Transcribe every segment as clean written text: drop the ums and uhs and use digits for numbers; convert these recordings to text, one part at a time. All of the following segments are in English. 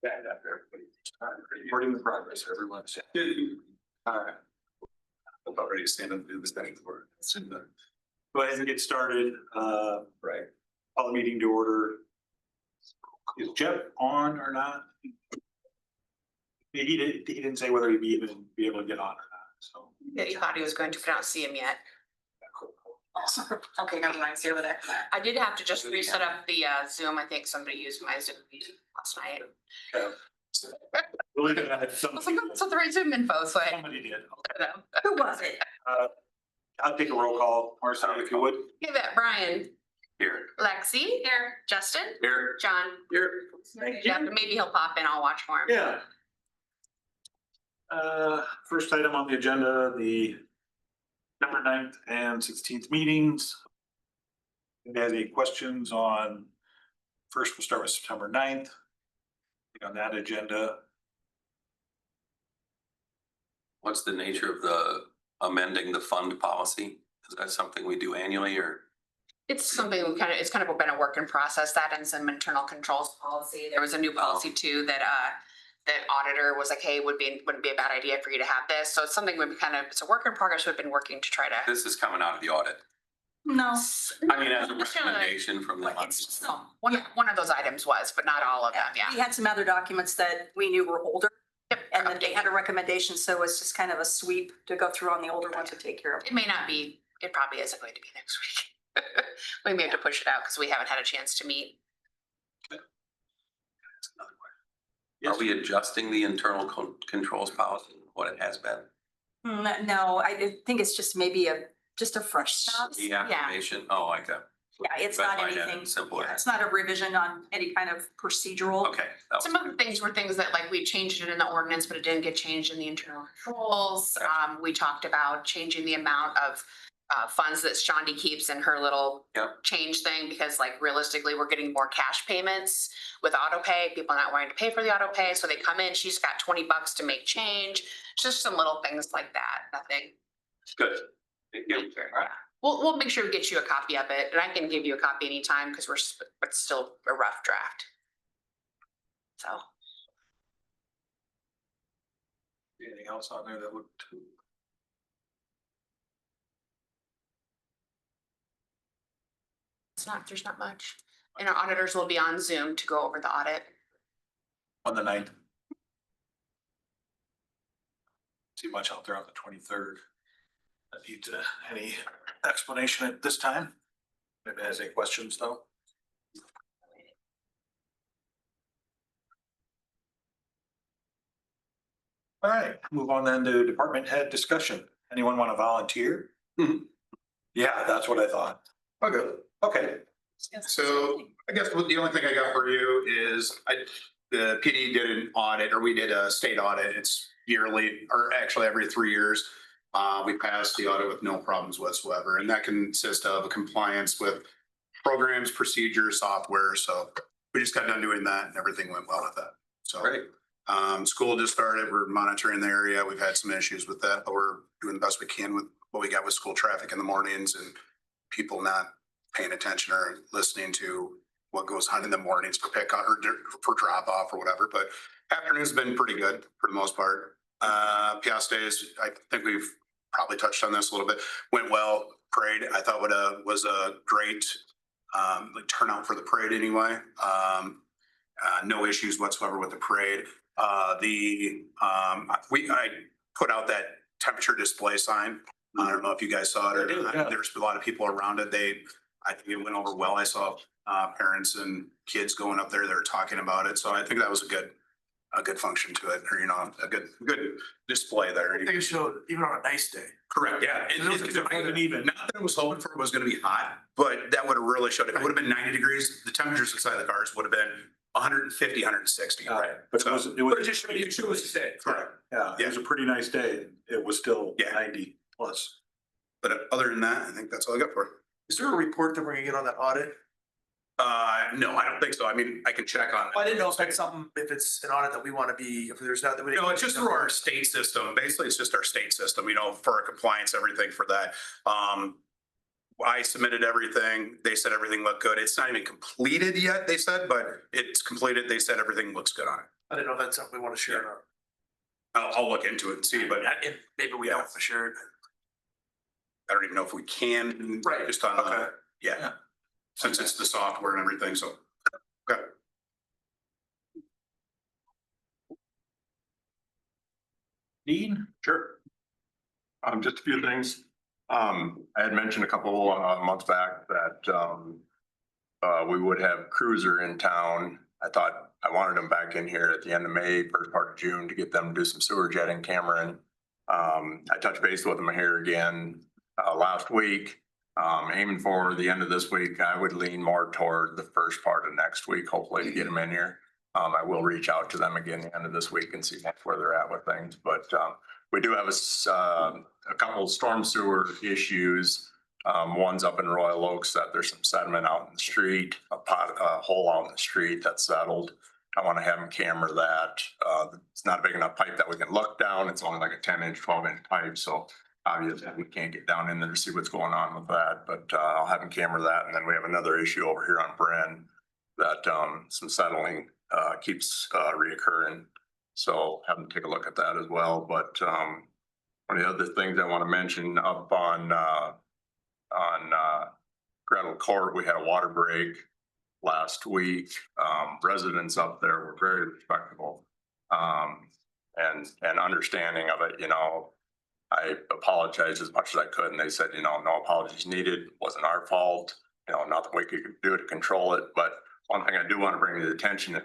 Bad after everybody. Reporting the progress, everyone. All right. I'm about ready to stand up and do this thing for it. Go ahead and get started. Right. Call the meeting to order. Is Jeff on or not? He didn't say whether he'd even be able to get on or not, so. Yeah, he thought he was going to, but I don't see him yet. Okay, never mind, see over there. I did have to just reset up the Zoom. I think somebody used my Zoom last night. Believe it or not, That's the right Zoom info, so I. somebody did. Who was it? I'll take a roll call, Marcel, if you would. Give it, Brian, Here. Lexi, here, Justin, Here. John. Here. Jeff, maybe he'll pop in. I'll watch for him. Yeah. First item on the agenda, the September 9th and 16th meetings. If you have any questions on, first we'll start with September 9th. On that agenda. What's the nature of the amending the fund policy? Is that something we do annually or? It's something it's kind of been a work in process, that and some internal controls policy. There was a new policy too that auditor was like, hey, wouldn't be a bad idea for you to have this. So it's something it's a work in progress. We've been working to try to. This is coming out of the audit. No. I mean, as a recommendation from the. One of those items was, but not all of them, yeah. We had some other documents that we knew were older. Yep, and then they had a recommendation, so it's just kind of a sweep to go through on the older ones to take care of. It may not be, it probably isn't going to be next week. We may have to push it out because we haven't had a chance to meet. Are we adjusting the internal controls policy, what it has been? No, I think it's just maybe just a fresh start. The affirmation, oh, okay. Yeah, it's not anything, Simple. it's not a revision on any kind of procedural. Okay. Some of the things were things that like we changed it in the ordinance, but it didn't get changed in the internal controls. We talked about changing the amount of funds that Shondi keeps in her little change thing, because like realistically, we're getting more cash payments with auto pay, people not wanting to pay for the auto pay. So they come in, she's got $20 to make change. Just some little things like that, nothing. Good. Thank you. Yeah. We'll make sure we get you a copy of it, and I can give you a copy anytime because it's still a rough draft. So. Anything else on there that would? There's not much. And our auditors will be on Zoom to go over the audit. On the 9th. See much out there on the 23rd. That needs any explanation at this time. Maybe has any questions though. All right, move on then to department head discussion. Anyone want to volunteer? Yeah, that's what I thought. Okay. So I guess the only thing I got for you is the PD did an audit, or we did a state audit. It's yearly, or actually every 3 years. We passed the audit with no problems whatsoever. And that consists of compliance with programs, procedures, software. So we just got done doing that and everything went well with that. So Great. School just started. We're monitoring the area. We've had some issues with that, but we're doing the best we can with what we got with school traffic in the mornings and people not paying attention or listening to what goes on in the mornings for pickup or for drop off or whatever. But afternoon's been pretty good for the most part. Peosta is, I think we've probably touched on this a little bit, went well. Parade, I thought was a great turnout for the parade anyway. No issues whatsoever with the parade. I put out that temperature display sign. I don't know if you guys saw it or not. Yeah. There's a lot of people around it. I think it went over well. I saw parents and kids going up there. They're talking about it. So I think that was a good function to it, or, a good display there. I think it showed even on a nice day. Correct. Yeah. Not that I was hoping for it was going to be hot, but that would have really showed. If it would have been 90 degrees, the temperatures inside the cars would have been 150, 160. Right. But it was just showed you was the day. Correct. Yeah, it was a pretty nice day. It was still 90 plus. But other than that, I think that's all I got for you. Is there a report that we're gonna get on that audit? No, I don't think so. I mean, I can check on it. I didn't know if that's something, if it's an audit that we want to be, if there's not. No, it's just through our state system. Basically, it's just our state system, for our compliance, everything for that. I submitted everything. They said everything looked good. It's not even completed yet, they said, but it's completed. They said everything looks good on it. I didn't know if that's something we want to share. or I'll look into it and see, but not. And maybe we don't share it. I don't even know if we can. Right. Just on, Okay. yeah, since it's the software and everything, so. Okay. Dean? Sure. Just a few things. I had mentioned a couple months back that we would have Cruiser in town. I thought I wanted them back in here at the end of May, first part of June to get them to do some sewer jetting, Cameron. I touched base with them here again last week. Aiming for the end of this week, I would lean more toward the first part of next week, hopefully to get them in here. I will reach out to them again the end of this week and see where they're at with things, but we do have a couple of storm sewer issues. One's up in Royal Oaks that there's some sediment out in the street, a hole out in the street that's settled. I want to have them camera that. It's not a big enough pipe that we can look down. It's only like a 10-inch, 12-inch pipe. So obviously we can't get down in there to see what's going on with that, but I'll have them camera that. And then we have another issue over here on Bren that some settling keeps reoccurring. So have them take a look at that as well. But one of the other things I want to mention up on Gretel Court, we had a water break last week. Residents up there were very respectful and understanding of it. You know, I apologized as much as I could, and they said, you know, no apologies needed. It wasn't our fault. You know, nothing we could do to control it. But one thing I do want to bring to the attention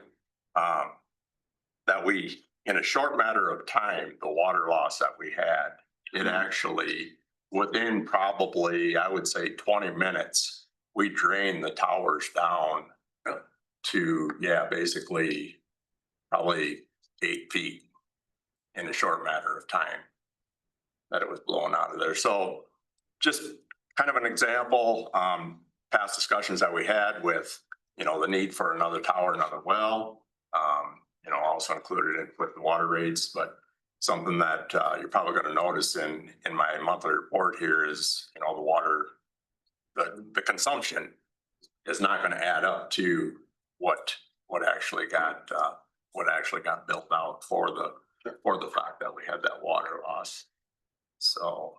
that we, in a short matter of time, the water loss that we had, it actually, within probably, I would say 20 minutes, we drained the towers down to, basically probably 8 feet in a short matter of time that it was blowing out of there. So just kind of an example, past discussions that we had with, you know, the need for another tower, another well, you know, also included it with the water rates, but something that you're probably going to notice in my monthly report here is, you know, the water, the consumption is not going to add up to what actually got built out for the fact that we had that water loss. So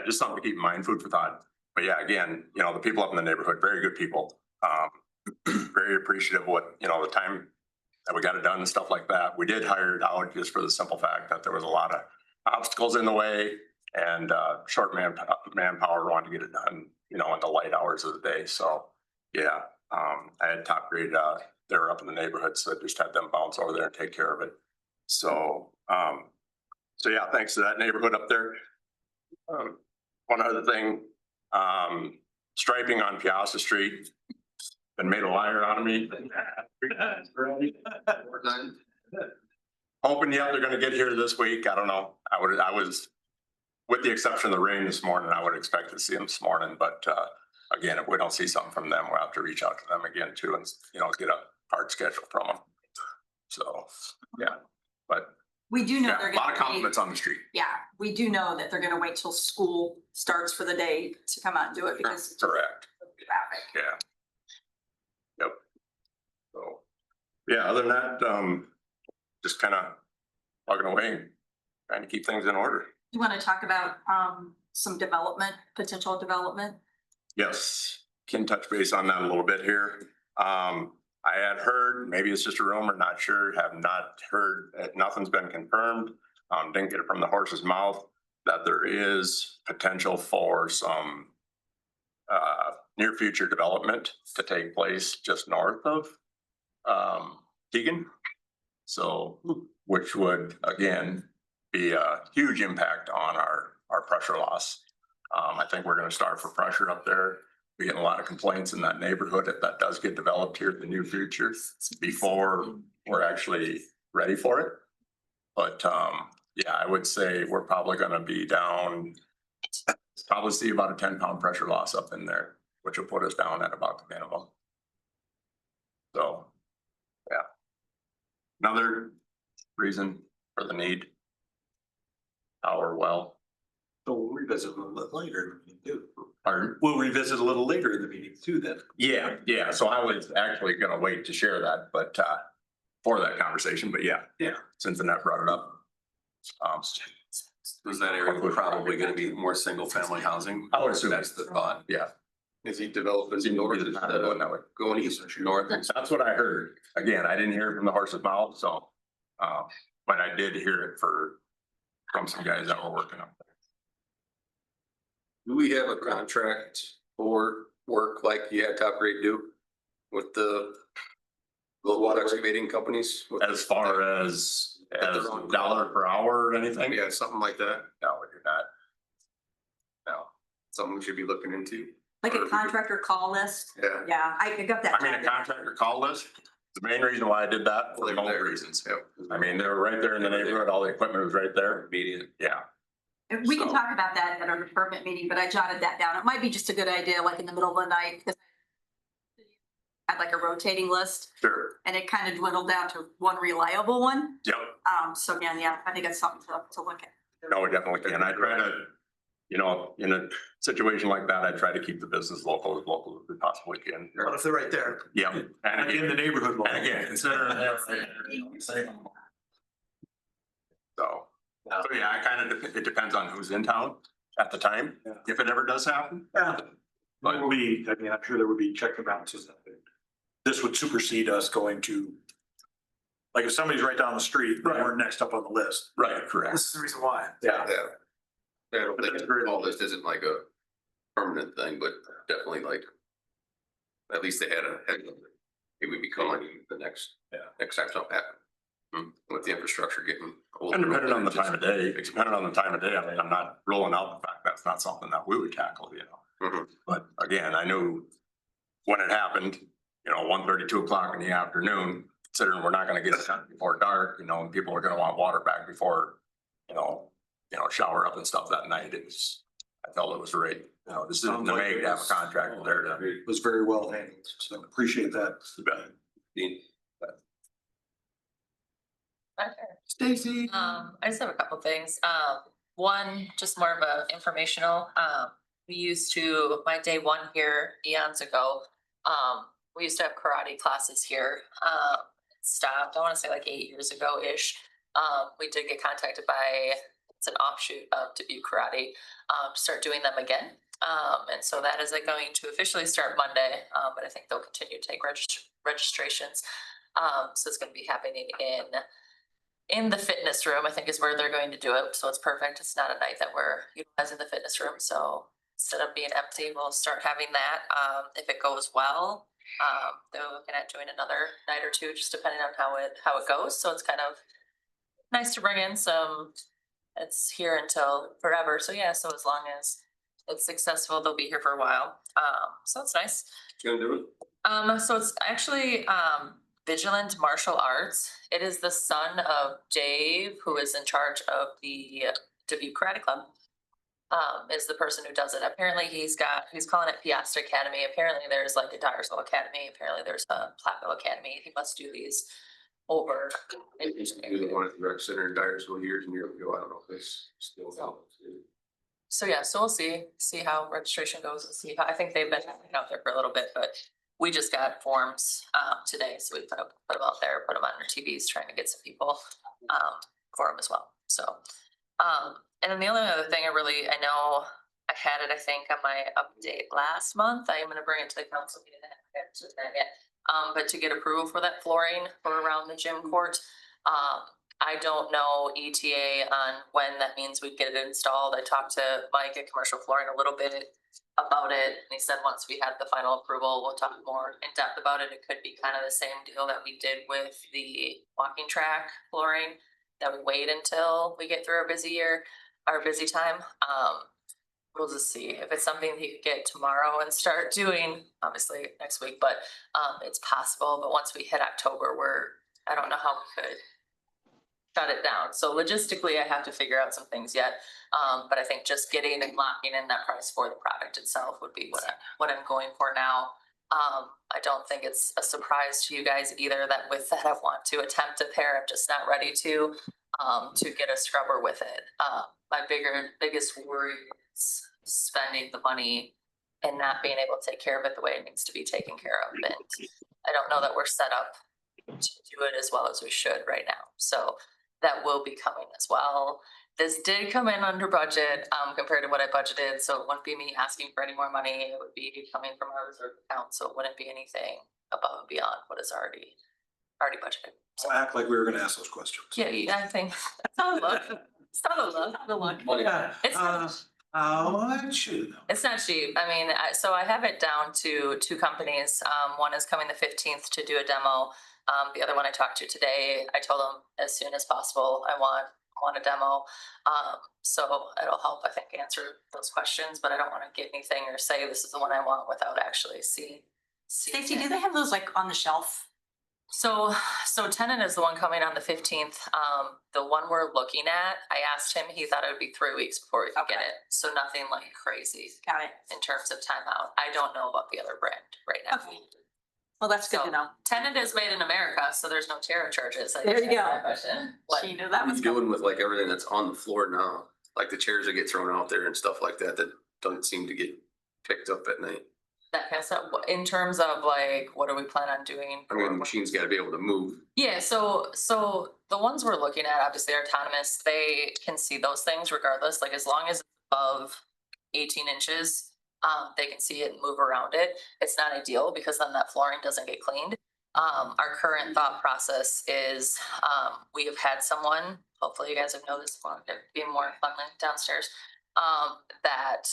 just something to keep in mind, food for thought. But yeah, again, you know, the people up in the neighborhood, very good people, very appreciative of what, you know, the time that we got it done and stuff like that. We did hire it out just for the simple fact that there was a lot of obstacles in the way and short manpower wanting to get it done, you know, in the light hours of the day. So yeah, I had top grade, they were up in the neighborhood, so I just had them bounce over there and take care of it. So, yeah, thanks to that neighborhood up there. One other thing, striping on Peosta Street, been made a liar out of me. Hoping, they're gonna get here this week. I don't know. I was, with the exception of the rain this morning, I would expect to see them this morning, but again, if we don't see something from them, we'll have to reach out to them again too and, you know, get a hard schedule from them. So, yeah, but We do know yeah, they're a lot of gonna wait. compliments on the street. Yeah, we do know that they're gonna wait till school starts for the day to come out and do it because it's Correct. traffic. Yeah. Yep. So, yeah, other than that, just kind of plugging away, trying to keep things in order. You want to talk about some development, potential development? Yes, can touch base on that a little bit here. I had heard, maybe it's just a rumor, not sure, have not heard, nothing's been confirmed. Didn't get it from the horse's mouth that there is potential for some near future development to take place just north of Keegan. So, which would again be a huge impact on our pressure loss. I think we're going to start for pressure up there. We get a lot of complaints in that neighborhood if that does get developed here in the near future before we're actually ready for it. But yeah, I would say we're probably going to be down, probably see about a 10-pound pressure loss up in there, which will put us down at about the minimum. So, yeah. Another reason for the need. Our well. So we'll revisit a little bit later. We'll revisit a little later in the meeting too then. Yeah, so I was actually gonna wait to share that, but, for that conversation, but yeah. Yeah. Since Annette brought it up. Was that area probably gonna be more single family housing? I would assume. That's the thought. Yeah. Is he developing north instead of going east? North. That's what I heard. Again, I didn't hear it from the horse's mouth, so, but I did hear it from some guys that were working up there. Do we have a contract for work like you had Top Grade do with the water excavating companies? As far as dollar per hour or anything? Yeah, something like that. No, we do not. No. Something we should be looking into. Like a contractor call list. Yeah. Yeah, I got that. I mean, a contractor call list, the main reason why I did that, for all reasons. Yep. I mean, they were right there in the neighborhood, all the equipment was right there. Immediate. Yeah, And we can So- talk about that at our department meeting, but I jotted that down. It might be just a good idea, like in the middle of the night. Because I had like a rotating list sure. and it kind of dwindled down to one reliable one. Yep. So again, yeah, I think that's something to look at. No, we definitely can. I try to, you know, in a situation like that, I try to keep the business as local as we possibly can. But if they're right there. Yeah. And in the neighborhood. And again, considering they're right there. So yeah, I kind of, it depends on who's in town at the time, Yeah. if it ever does happen. Yeah. But will be, I mean, I'm sure there would be check and balances. This would supersede us going to, like if somebody's right down the street, then we're next up on the list. Right, correct. This is the reason why. Yeah. Yeah. I don't But think that's great. all this isn't like a permanent thing, but definitely like, at least they had a head. It would be calling you the next time something happens. With the infrastructure getting older. And depending on the time of day, I mean, I'm not ruling out the fact that's not something that we would tackle, you know. Mhm. But again, I knew when it happened, you know, 1:30, 2:00 in the afternoon, considering we're not gonna get it done before dark, you know, and people are gonna want water back before, you know, shower up and stuff that night. I felt it was right, you know, this isn't Sounds to like make it to have a was- contractor there to. It was very well handled, so appreciate that. Dean. Stacy. I just have a couple things. One, just more of a informational. We used to, my day one here eons ago, we used to have karate classes here. Stopped, I wanna say like 8 years ago-ish. We did get contacted by, it's an offshoot of Dubuque Karate, to start doing them again. And so that is like going to officially start Monday, but I think they'll continue to take registrations. So it's gonna be happening in the fitness room, I think is where they're going to do it. So it's perfect. It's not a night that we're utilizing the fitness room. So instead of being empty, we'll start having that. If it goes well, they're looking at doing another night or two, just depending on how it goes. So it's kind of nice to bring in some, it's here until forever. So yeah, so as long as it's successful, they'll be here for a while. So it's nice. Gonna do it? So it's actually Vigilant Martial Arts. It is the son of Dave, who is in charge of the Dubuque Karate Club. Is the person who does it. Apparently he's calling it Peosta Academy. Apparently there's like a Dyersville Academy. Apparently there's a Platteville Academy. He must do these over. He was the one at the rec center in Dyersville years and years ago. I don't know if it's still out. So yeah, so we'll see how registration goes and see how, I think they've been out there for a little bit, but we just got forms today, so we put them out there, put them on our TVs, trying to get some people for them as well. So and then the only other thing I know I had it, I think, on my update last month. I am gonna bring it to the council meeting. I haven't got to that yet. But to get approval for that flooring for around the gym court, I don't know ETA on when that means we'd get it installed. I talked to Mike at Commercial Flooring a little bit about it, and he said once we had the final approval, we'll talk more in depth about it. It could be kind of the same deal that we did with the walking track flooring, that we wait until we get through our busy time. We'll just see if it's something he could get tomorrow and start doing, obviously next week, but it's possible. But once we hit October, I don't know how we could shut it down. So logistically, I have to figure out some things yet. But I think just getting and locking in that price for the product itself would be what I'm going for now. I don't think it's a surprise to you guys either that with that I want to attempt a pair. I'm just not ready to get a scrubber with it. My biggest worry is spending the money and not being able to take care of it the way it needs to be taken care of. And I don't know that we're set up to do it as well as we should right now. So that will be coming as well. This did come in under budget, compared to what I budgeted, so it wouldn't be me asking for any more money. It would be coming from our reserve account, so it wouldn't be anything above and beyond what is already budgeted. So, Act like we were gonna ask those questions. yeah, I think, it's not a look, it's not a look, the look. It's not- How much? It's not cheap. I mean, so I have it down to two companies. One is coming the 15th to do a demo. The other one I talked to today, I told them as soon as possible, I want a demo. So it'll help, I think, answer those questions, but I don't want to get anything or say this is the one I want without actually seeing. Stacy, do they have those like on the shelf? So Tennant is the one coming on the 15th. The one we're looking at, I asked him, he thought it would be 3 weeks before we could get Okay. it. So nothing like crazy Got it. in terms of timeout. I don't know about the other brand right now. Okay. Well, that's good So, to know. Tennant is made in America, so there's no tariff charges. I There just you answered go. that question. What? She knew that was Dealing coming. with like everything that's on the floor now, like the chairs that get thrown out there and stuff like that, that don't seem to get picked up at night. That kind of stuff. In terms of like, what do we plan on doing? I mean, the machine's gotta be able to move. Yeah, so the ones we're looking at, obviously are autonomous. They can see those things regardless, like as long as it's above 18 inches, they can see it and move around it. It's not ideal because then that flooring doesn't get cleaned. Our current thought process is, we have had someone, hopefully you guys have noticed, be more friendly downstairs, that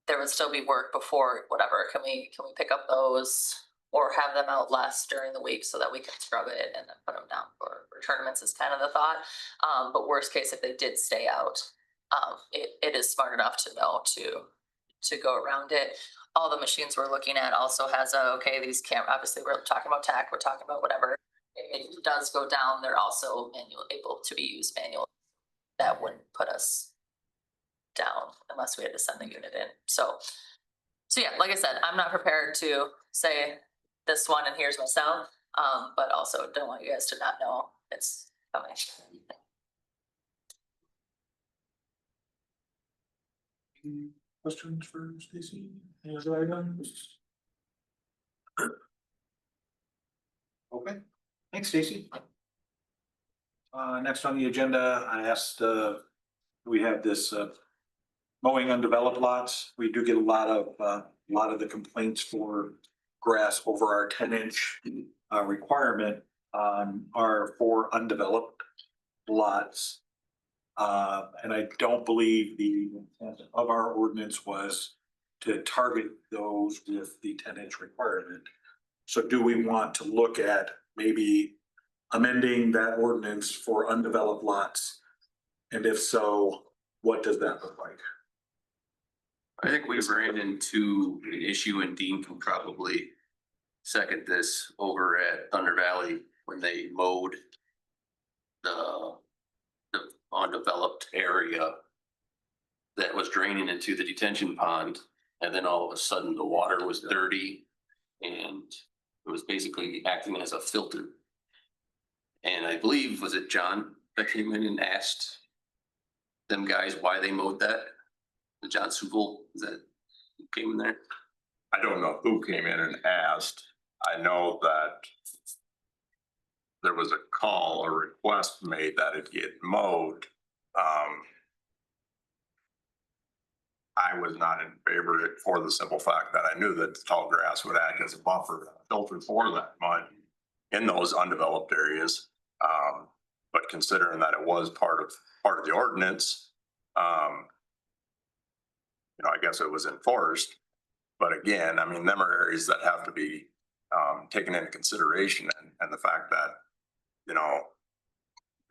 there would still be work before whatever. Can we pick up those or have them out less during the week so that we can scrub it and then put them down for tournaments is kind of the thought. But worst case, if they did stay out, it is smart enough to know to go around it. All the machines we're looking at also has these obviously we're talking about tech, we're talking about whatever. It does go down. They're also able to be used manually. That wouldn't put us down unless we had to send the unit in. So yeah, like I said, I'm not prepared to say this one and here's my cell, but also don't want you guys to not know it's coming. Questions for Stacy? Any other items? Okay, thanks, Stacy. Next on the agenda, I asked, we have this, mowing undeveloped lots. We do get a lot of the complaints for grass over our 10-inch requirement, are for undeveloped lots. And I don't believe the intent of our ordinance was to target those with the 10-inch requirement. So do we want to look at maybe amending that ordinance for undeveloped lots? And if so, what does that look like? I think we ran into an issue, and Dean can probably second this, over at Thunder Valley when they mowed the undeveloped area that was draining into the detention pond. And then all of a sudden the water was dirty and it was basically acting as a filter. And I believe, was it John that came in and asked them guys why they mowed that? The John Supel, is that who came in there? I don't know who came in and asked. I know that there was a call, a request made that it get mowed. I was not in favor of it for the simple fact that I knew that the tall grass would act as a buffer, filter for that mud in those undeveloped areas. But considering that it was part of the ordinance, I guess it was enforced. But again, I mean, them are areas that have to be taken into consideration, and the fact that,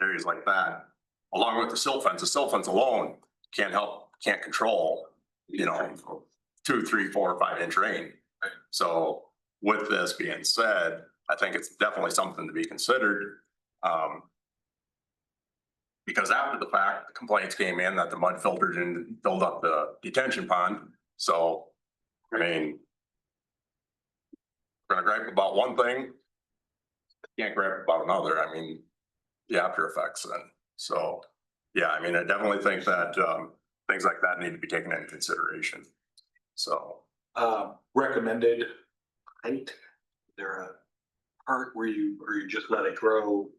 areas like that, along with the silt fence alone can't control, 2, 3, 4, 5 inch rain. So with this being said, I think it's definitely something to be considered. Because after the fact, the complaints came in that the mud filtered and filled up the detention pond. So, I mean, we're gonna gripe about one thing, can't gripe about another. I mean, the after effects then. So, yeah, I mean, I definitely think that things like that need to be taken into consideration. So, recommended height? There a part where you just let it grow?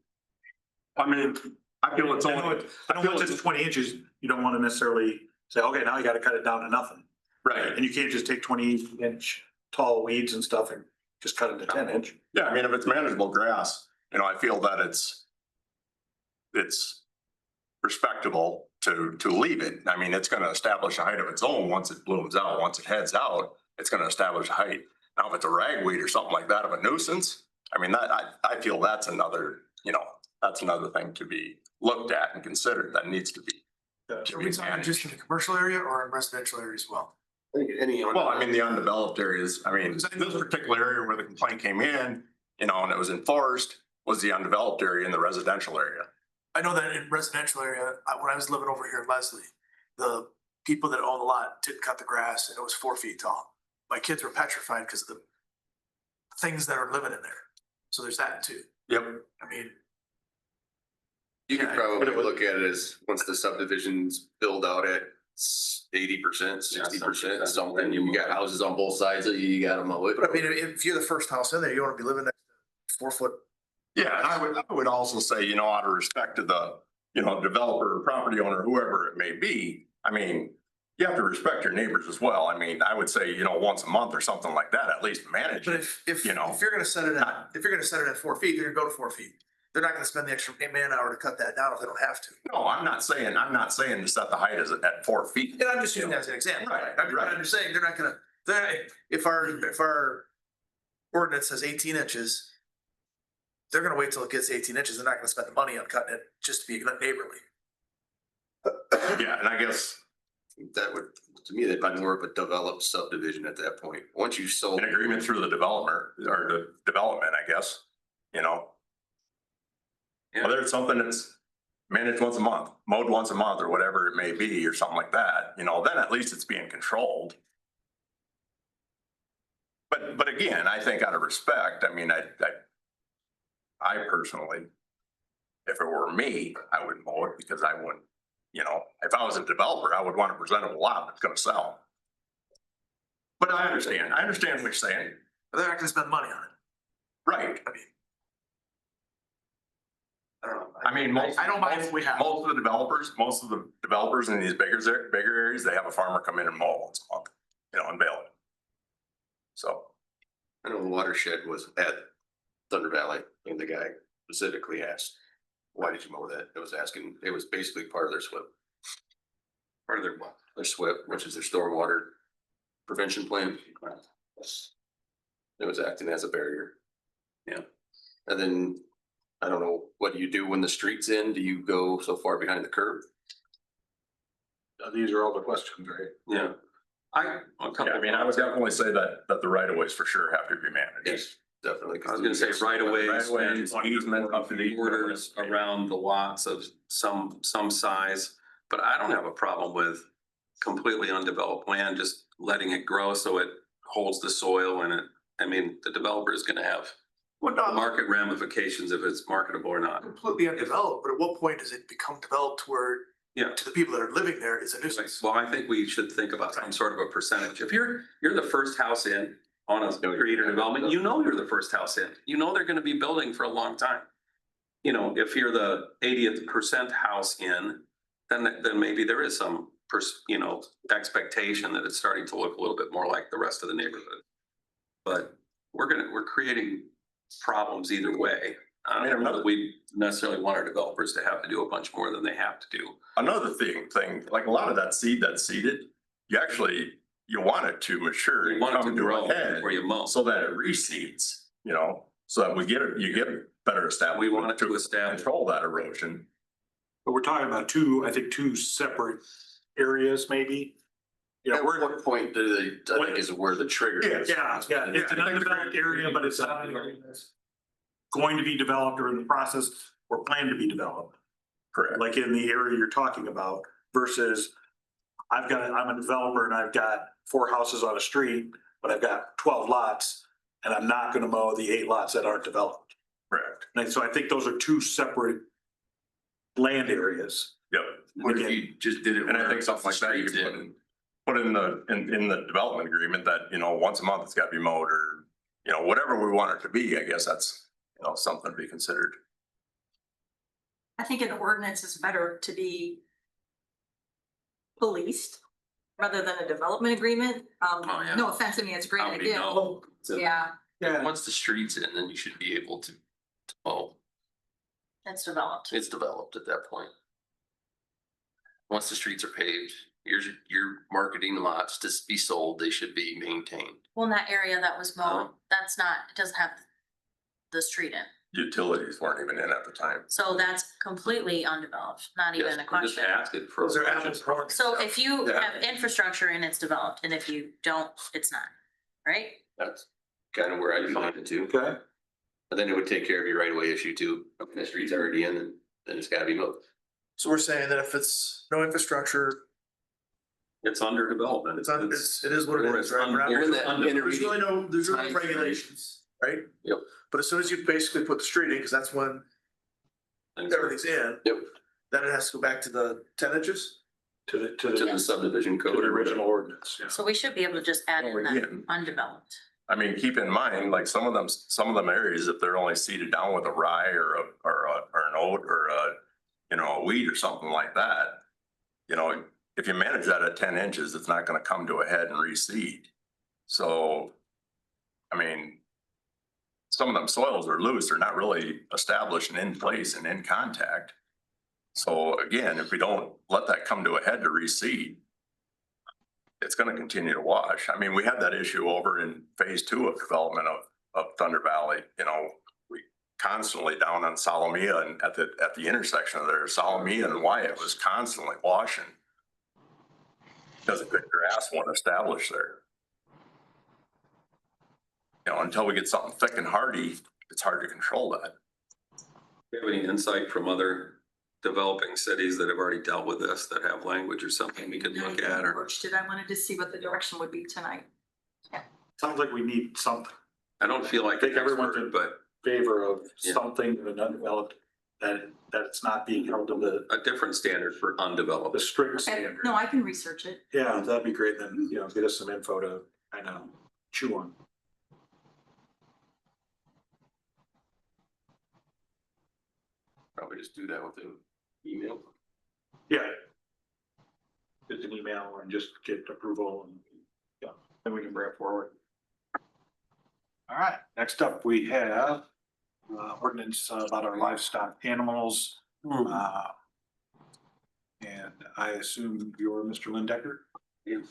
I mean, I feel it's I know only, it- I know once it's 20 inches, you don't want to necessarily say, okay, now you got to cut it down to nothing. right. And you can't just take 20-inch tall weeds and stuff and just cut it to 10-inch. Yeah, I mean, if it's manageable grass, you know, I feel that it's respectable to leave it. I mean, it's gonna establish a height of its own once it blooms out. Once it heads out, it's gonna establish a height. Now, if it's a ragweed or something like that of a nuisance, I mean, I feel that's another, you know, that's another thing to be looked at and considered that needs to be. Are we talking just in the commercial area or in residential area as well? Well, I mean, the undeveloped areas, I mean, this particular area where the complaint came in, you know, and it was enforced was the undeveloped area in the residential area. I know that in residential area, when I was living over here in Leslie, the people that owned the lot didn't cut the grass and it was 4 feet tall. My kids were petrified because of the things that are living in there. So there's that too. Yep. I mean, You could Yeah, probably look at it as, once the subdivisions build out at 80%, 60%, something, you got houses on both sides of you, you gotta mow it. but I mean, if you're the first house in there, you want to be living next to 4 foot. Yeah, and I would also say, you know, out of respect to the, you know, developer, property owner, whoever it may be, I mean, you have to respect your neighbors as well. I mean, I would say, you know, once a month or something like that, at least manage But it. if You know, if you're gonna set it at, if you're gonna set it at 4 feet, they're gonna go to 4 feet. They're not gonna spend the extra man hour to cut that down if they don't have to. No, I'm not saying to set the height as at 4 feet. And I'm just using that as an example. Right, I'm right. just saying, they're not gonna, if our ordinance says 18 inches, they're gonna wait till it gets 18 inches. They're not gonna spend the money on cutting it just to be neighborly. Yeah, and I guess That would, to me, that'd be more of a developed subdivision at that point. Once you sold. an agreement through the developer or the development, I guess, you know. Whether it's something that's managed once a month, mowed once a month or whatever it may be, or something like that, you know, then at least it's being controlled. But again, I think out of respect, I mean, I personally, if it were me, I would mow it because I wouldn't, you know, if I was a developer, I would want a presentable lot that's gonna sell. But I understand what you're saying. But they're not gonna spend money on it. Right. I mean, I don't know. I mean, most. I don't mind if we have. Most of the developers in these bigger areas, they have a farmer come in and mow once a month, you know, and bale it. So, I know the watershed was at Thunder Valley, and the guy specifically asked, why did you mow that? It was asking, it was basically part of their SWIP. Part of their what? Their SWIP, which is their stormwater prevention plan. It was acting as a barrier. Yeah. And then, I don't know, what do you do when the street's in? Do you go so far behind the curb? These are all the questions, right? Yeah. I mean, I would definitely say that the right of ways for sure have to be managed. Yes, definitely. I was gonna say right of ways Right-of-ways, and easement up to the borders around the lots of some size. But I don't have a problem with completely undeveloped land, just letting it grow so it holds the soil and it, I mean, the developer is gonna have Well, not market ramifications if it's marketable or not. completely undeveloped, but at what point does it become developed to where, Yeah. to the people that are living there, it's a nuisance? Well, I think we should think about some sort of a percentage. If you're the first house in on a street or development, you know you're the first house in. You know they're gonna be building for a long time. You know, if you're the 80th percent house in, then maybe there is some expectation that it's starting to look a little bit more like the rest of the neighborhood. But we're creating problems either way. I don't know that we necessarily want our developers to have to do a bunch more than they have to do. Another thing, like a lot of that seed that's seeded, you want it to mature You and want it to come to grow a head before you mow. so that it reseeds, you know, so that you get better establishment. We want it to establish. Control that erosion. But we're talking about two separate areas, maybe. You know, At what point do they, I think is where the trigger is. Yeah, it's an undeveloped area, but it's not going to be developed or in the process or planned to be developed. Correct. Like in the area you're talking about versus I'm a developer and I've got 4 houses on a street, but I've got 12 lots and I'm not gonna mow the 8 lots that aren't developed. Correct. And so I think those are 2 separate land areas. Yep. What if you just did it? And I where think something the like that, you street's could put in? put in the development agreement that, you know, once a month it's gotta be mowed or, you know, whatever we want it to be, I guess that's, you know, something to be considered. I think an ordinance is better to be policed rather than a development agreement. Oh, yeah. No offense, I mean, it's a great How many idea. know? Yeah, Yeah, Once the street's in, then you should be able to mow. It's developed. It's developed at that point. Once the streets are paved, you're marketing lots to be sold, they should be maintained. Well, in that area that was mowed, Oh. that's not, it doesn't have the street in. Utilities weren't even in at the time. So that's completely undeveloped, not even Yes, a we're just question. asking for. Those are apples to oranges. So if you Yeah. have infrastructure and it's developed, and if you don't, it's not, right? That's kind of where I define it too. okay. But then it would take care of your right of way issue too. If the street's already in, then it's gotta be moved. So we're saying that if it's no infrastructure, It's under development. it is what it Or is, it's right? We're not- You're in that There's really no Time frame. regulations, right? Yep. But as soon as you basically put the street in, because that's when everything's in. Yep. Then it has to go back to the 10 inches. To the, To the subdivision to code. the original ordinance, yeah. So we should be able to just add in that Again. undeveloped. I mean, keep in mind, like some of them areas, if they're only seeded down with a rye or an oat or a weed or something like that. You know, if you manage that at 10 inches, it's not gonna come to a head and reseed. So, I mean, some of them soils are loose, they're not really established and in place and in contact. So again, if we don't let that come to a head to reseed, it's gonna continue to wash. I mean, we had that issue over in phase 2 of development of Thunder Valley, you know, we constantly down on Solomia and at the intersection of there, Solomia and Wyatt was constantly washing. Because the good grass wasn't established there. You know, until we get something thick and hardy, it's hard to control that. Do you have any insight from other developing cities that have already dealt with this, that have language or something we could look at, or? approached it. I wanted to see what the direction would be tonight. Sounds like we need something. I don't feel like I think an everyone's expert, in but favor of Yeah. something in an undeveloped, that it's not being held to a different standard for the undeveloped. strict Okay, standard. no, I can research it. Yeah, that'd be great, then, you know, get us some info to kind of chew on. Probably just do that with the email. Yeah. Just an email and just get approval and, yeah, then we can bring it forward. All right, next up, we have ordinance about our livestock animals. And I assume you're Mr. Lindecker? Yes.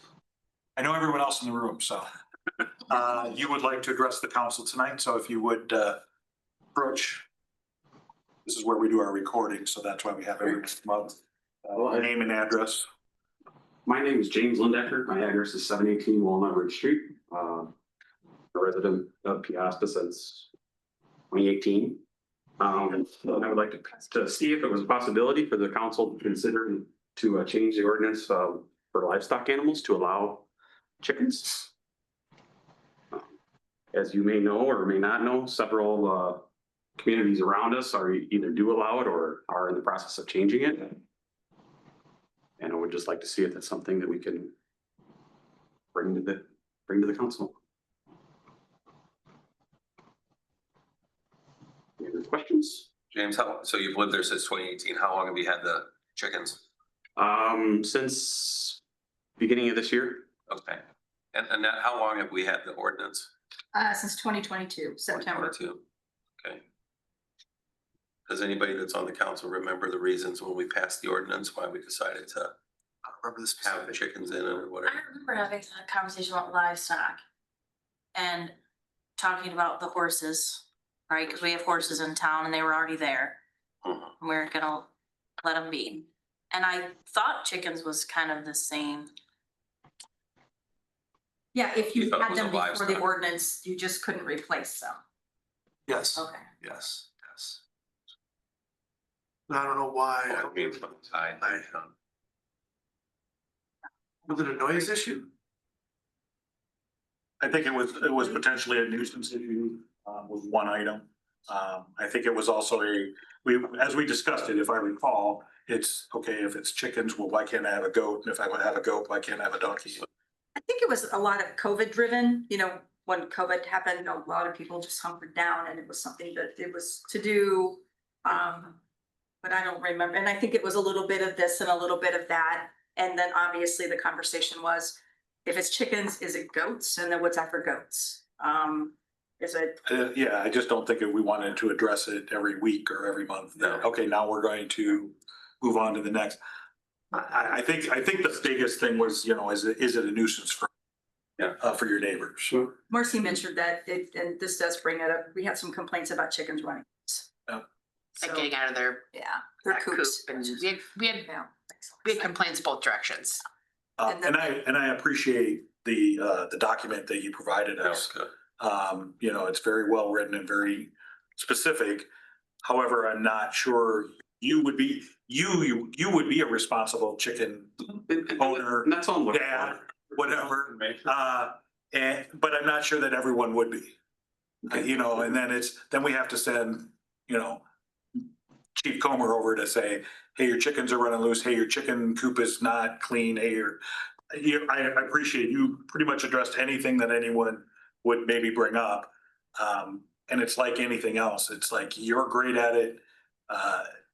I know everyone else in the room, so you would like to address the council tonight, so if you would approach. This is where we do our recording, so that's why we have everyone come up. Name and address. My name is James Lindecker. My address is 718 Walnut Ridge Street. A resident of Peosta since 2018. And I would like to see if it was a possibility for the council to consider to change the ordinance for livestock animals to allow chickens. As you may know or may not know, several communities around us are either do allow it or are in the process of changing it. And I would just like to see if that's something that we can bring to the council. Any other questions? James, so you've lived there since 2018. How long have you had the chickens? Since beginning of this year. Okay. And that, how long have we had the ordinance? Since 2022, September. 2022. Okay. Does anybody that's on the council remember the reasons when we passed the ordinance, why we decided to I don't remember this. have the chickens in it or I whatever? remember having a conversation about livestock and talking about the horses, right? Because we have horses in town and they were already there. Mhm. And we we're gonna let them be. And I thought chickens was kind of the same. Yeah, if You you thought it had was a them before the livestock. ordinance, you just couldn't replace them. Yes, Okay. yes. I don't know why. Oh, I mean, from the side, Was it a noise issue? I think it was potentially a nuisance issue with one item. I think it was also as we discussed it, if I recall, it's okay, if it's chickens, well, why can't I have a goat? And if I would have a goat, why can't I have a donkey? I think it was a lot of COVID driven, when COVID happened, a lot of people just hunkered down and it was something that it was to do. But I don't remember. And I think it was a little bit of this and a little bit of that. And then obviously the conversation was, if it's chickens, is it goats? And then what's that for goats? Is it? Yeah, I just don't think we wanted to address it every week or every month. No. Okay, now we're going to move on to the next. I think the biggest thing was, is it a nuisance for your neighbors? Marcy mentioned that, and this does bring it up, we had some complaints about chickens running. Like getting out of their Yeah, their that coop. coops. And we had Yeah. complaints both directions. And then- And I appreciate the document that you provided us. It's very well written and very specific. However, I'm not sure you would be a responsible chicken owner, And that's all. dad, whatever. But I'm not sure that everyone would be. And then we have to send, Chief Comer over to say, hey, your chickens are running loose. Hey, your chicken coop is not clean. Hey, I appreciate you pretty much addressed anything that anyone would maybe bring up. And it's like anything else. It's like you're great at it.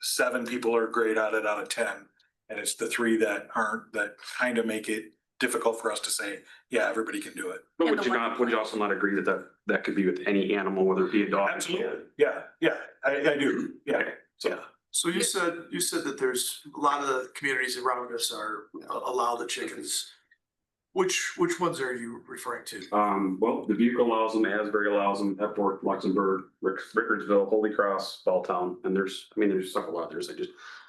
7 people are great at it out of 10. And it's the 3 that aren't, that kind of make it difficult for us to say, yeah, everybody can do it. But would you also not agree that could be with any animal, whether it be a dog? Absolutely. Yeah, I do. Yeah. Okay, so So you said that there's a lot of the communities around us allow the chickens. Which ones are you referring to? well, Dubuque allows them, Asbury allows them, Epworth, Luxembourg, Rickardsville, Holy Cross, Belltown, and there's several others.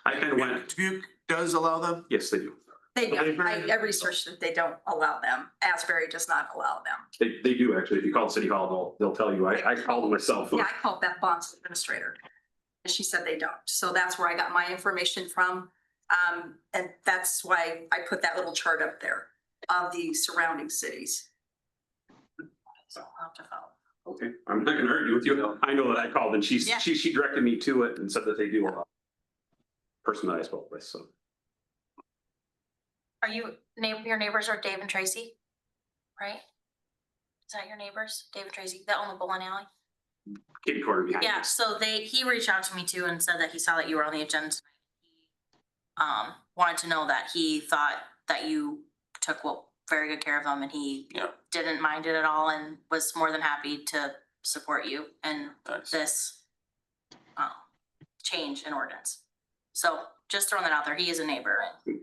I kind of went, Dubuque does allow them? yes, they do. They don't. I researched that they don't allow them. Asbury does not allow them. They do actually. If you call City Hall, they'll tell you. I called them myself. Yeah, I called Beth Bond's administrator. And she said they don't. So that's where I got my information from. And that's why I put that little chart up there of the surrounding cities. So I'll have to follow. Okay, I'm not gonna argue with you. I know that I called and Yeah. she directed me to it and said that they do allow. Person that I spoke with, so. Are you, your neighbors are Dave and Tracy? Right? Is that your neighbors, Dave and Tracy, that own the bowling alley? Kitty corner behind. Yeah, so he reached out to me too and said that he saw that you were on the agenda tonight. He wanted to know that he thought that you took very good care of them and he didn't mind it at all and was more than happy to support you in this change in ordinance. So just throwing that out there, he is a neighbor.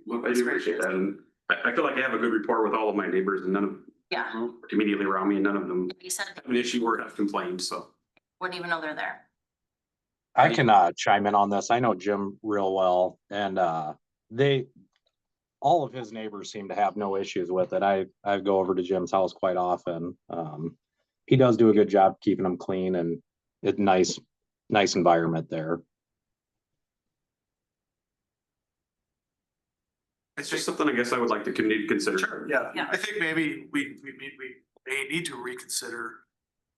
Well, I do appreciate that, and I feel like I have a good rapport with all of my neighbors, and none of them immediately around me, and none of them He said have an issue or have complained, so. wouldn't even know they're there. I can chime in on this. I know Jim real well, and all of his neighbors seem to have no issues with it. I go over to Jim's house quite often. He does do a good job keeping them clean, and it's nice environment there. It's just something I guess I would like the community to consider. Sure, yeah. Yeah. I think maybe we may need to reconsider,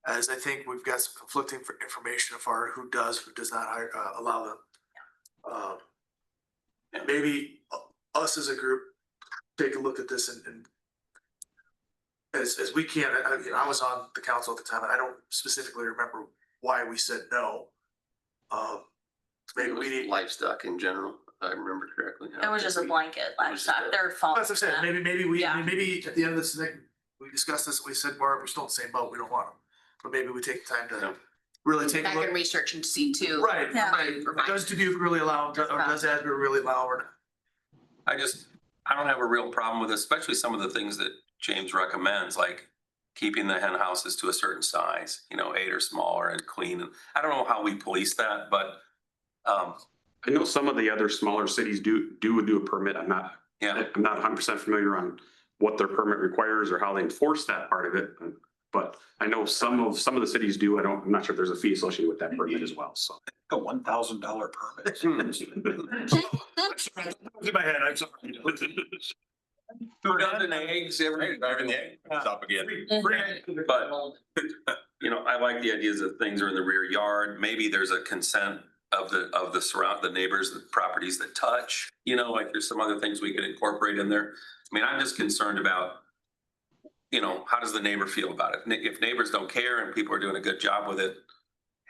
as I think we've got some conflicting information of who does not allow them. Maybe us as a group, take a look at this and as we can, I was on the council at the time, and I don't specifically remember why we said no. Maybe we need. Livestock in general, if I remember correctly. It was just a blanket livestock, their fault. That's what I said, maybe we, Yeah. maybe at the end of this thing, we discussed this, we said, we're still in the same boat, we don't want them. But maybe we take the time to really take a Back and look. research and see too. Right, Yeah. right. Does Dubuque really allow, or does Asbury really allow, or? I don't have a real problem with it, especially some of the things that James recommends, like keeping the hen houses to a certain size, 8 or smaller and clean. And I don't know how we police that, but I know some of the other smaller cities do a permit. I'm not 100% familiar on what their permit requires or how they enforce that part of it. But I know some of the cities do. I'm not sure if there's a fee associated with that permit as well, so. A $1,000 permit. In my head, I'm sorry. Who doesn't eggs every? Driving the egg, it's up again. But, you know, I like the ideas of things are in the rear yard. Maybe there's a consent of the surround, the neighbors, the properties that touch, you know, like there's some other things we could incorporate in there. I mean, I'm just concerned about, you know, how does the neighbor feel about it? If neighbors don't care and people are doing a good job with it,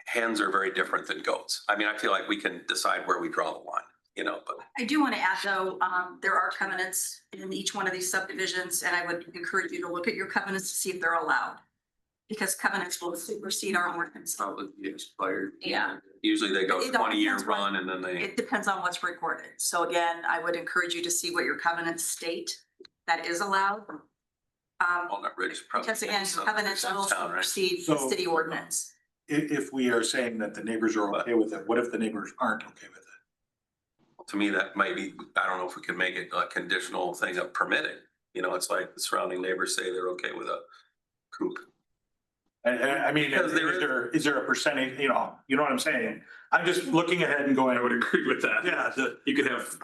hens are very different than goats. I mean, I feel like we can decide where we draw the line, you know, but. I do want to add though, there are covenants in each one of these subdivisions, and I would encourage you to look at your covenants to see if they're allowed. Because covenants will supersede our ordinance. Probably expired. Yeah. Usually they go It all 20-year depends what- run and then they, It depends on what's recorded. So again, I would encourage you to see what your covenants state that is allowed. Walnut Ridge. is probably Because again, some- covenants will town, right? supersede the So- city ordinance. If we are saying that the neighbors are okay with it, what if the neighbors aren't okay with it? To me, that might be, I don't know if we can make it a conditional thing of permitting. You know, it's like the surrounding neighbors say they're okay with a coop. And I mean, Because is there a percentage, you know what I'm saying? I'm just looking ahead and going, I would agree with that. yeah, You could have,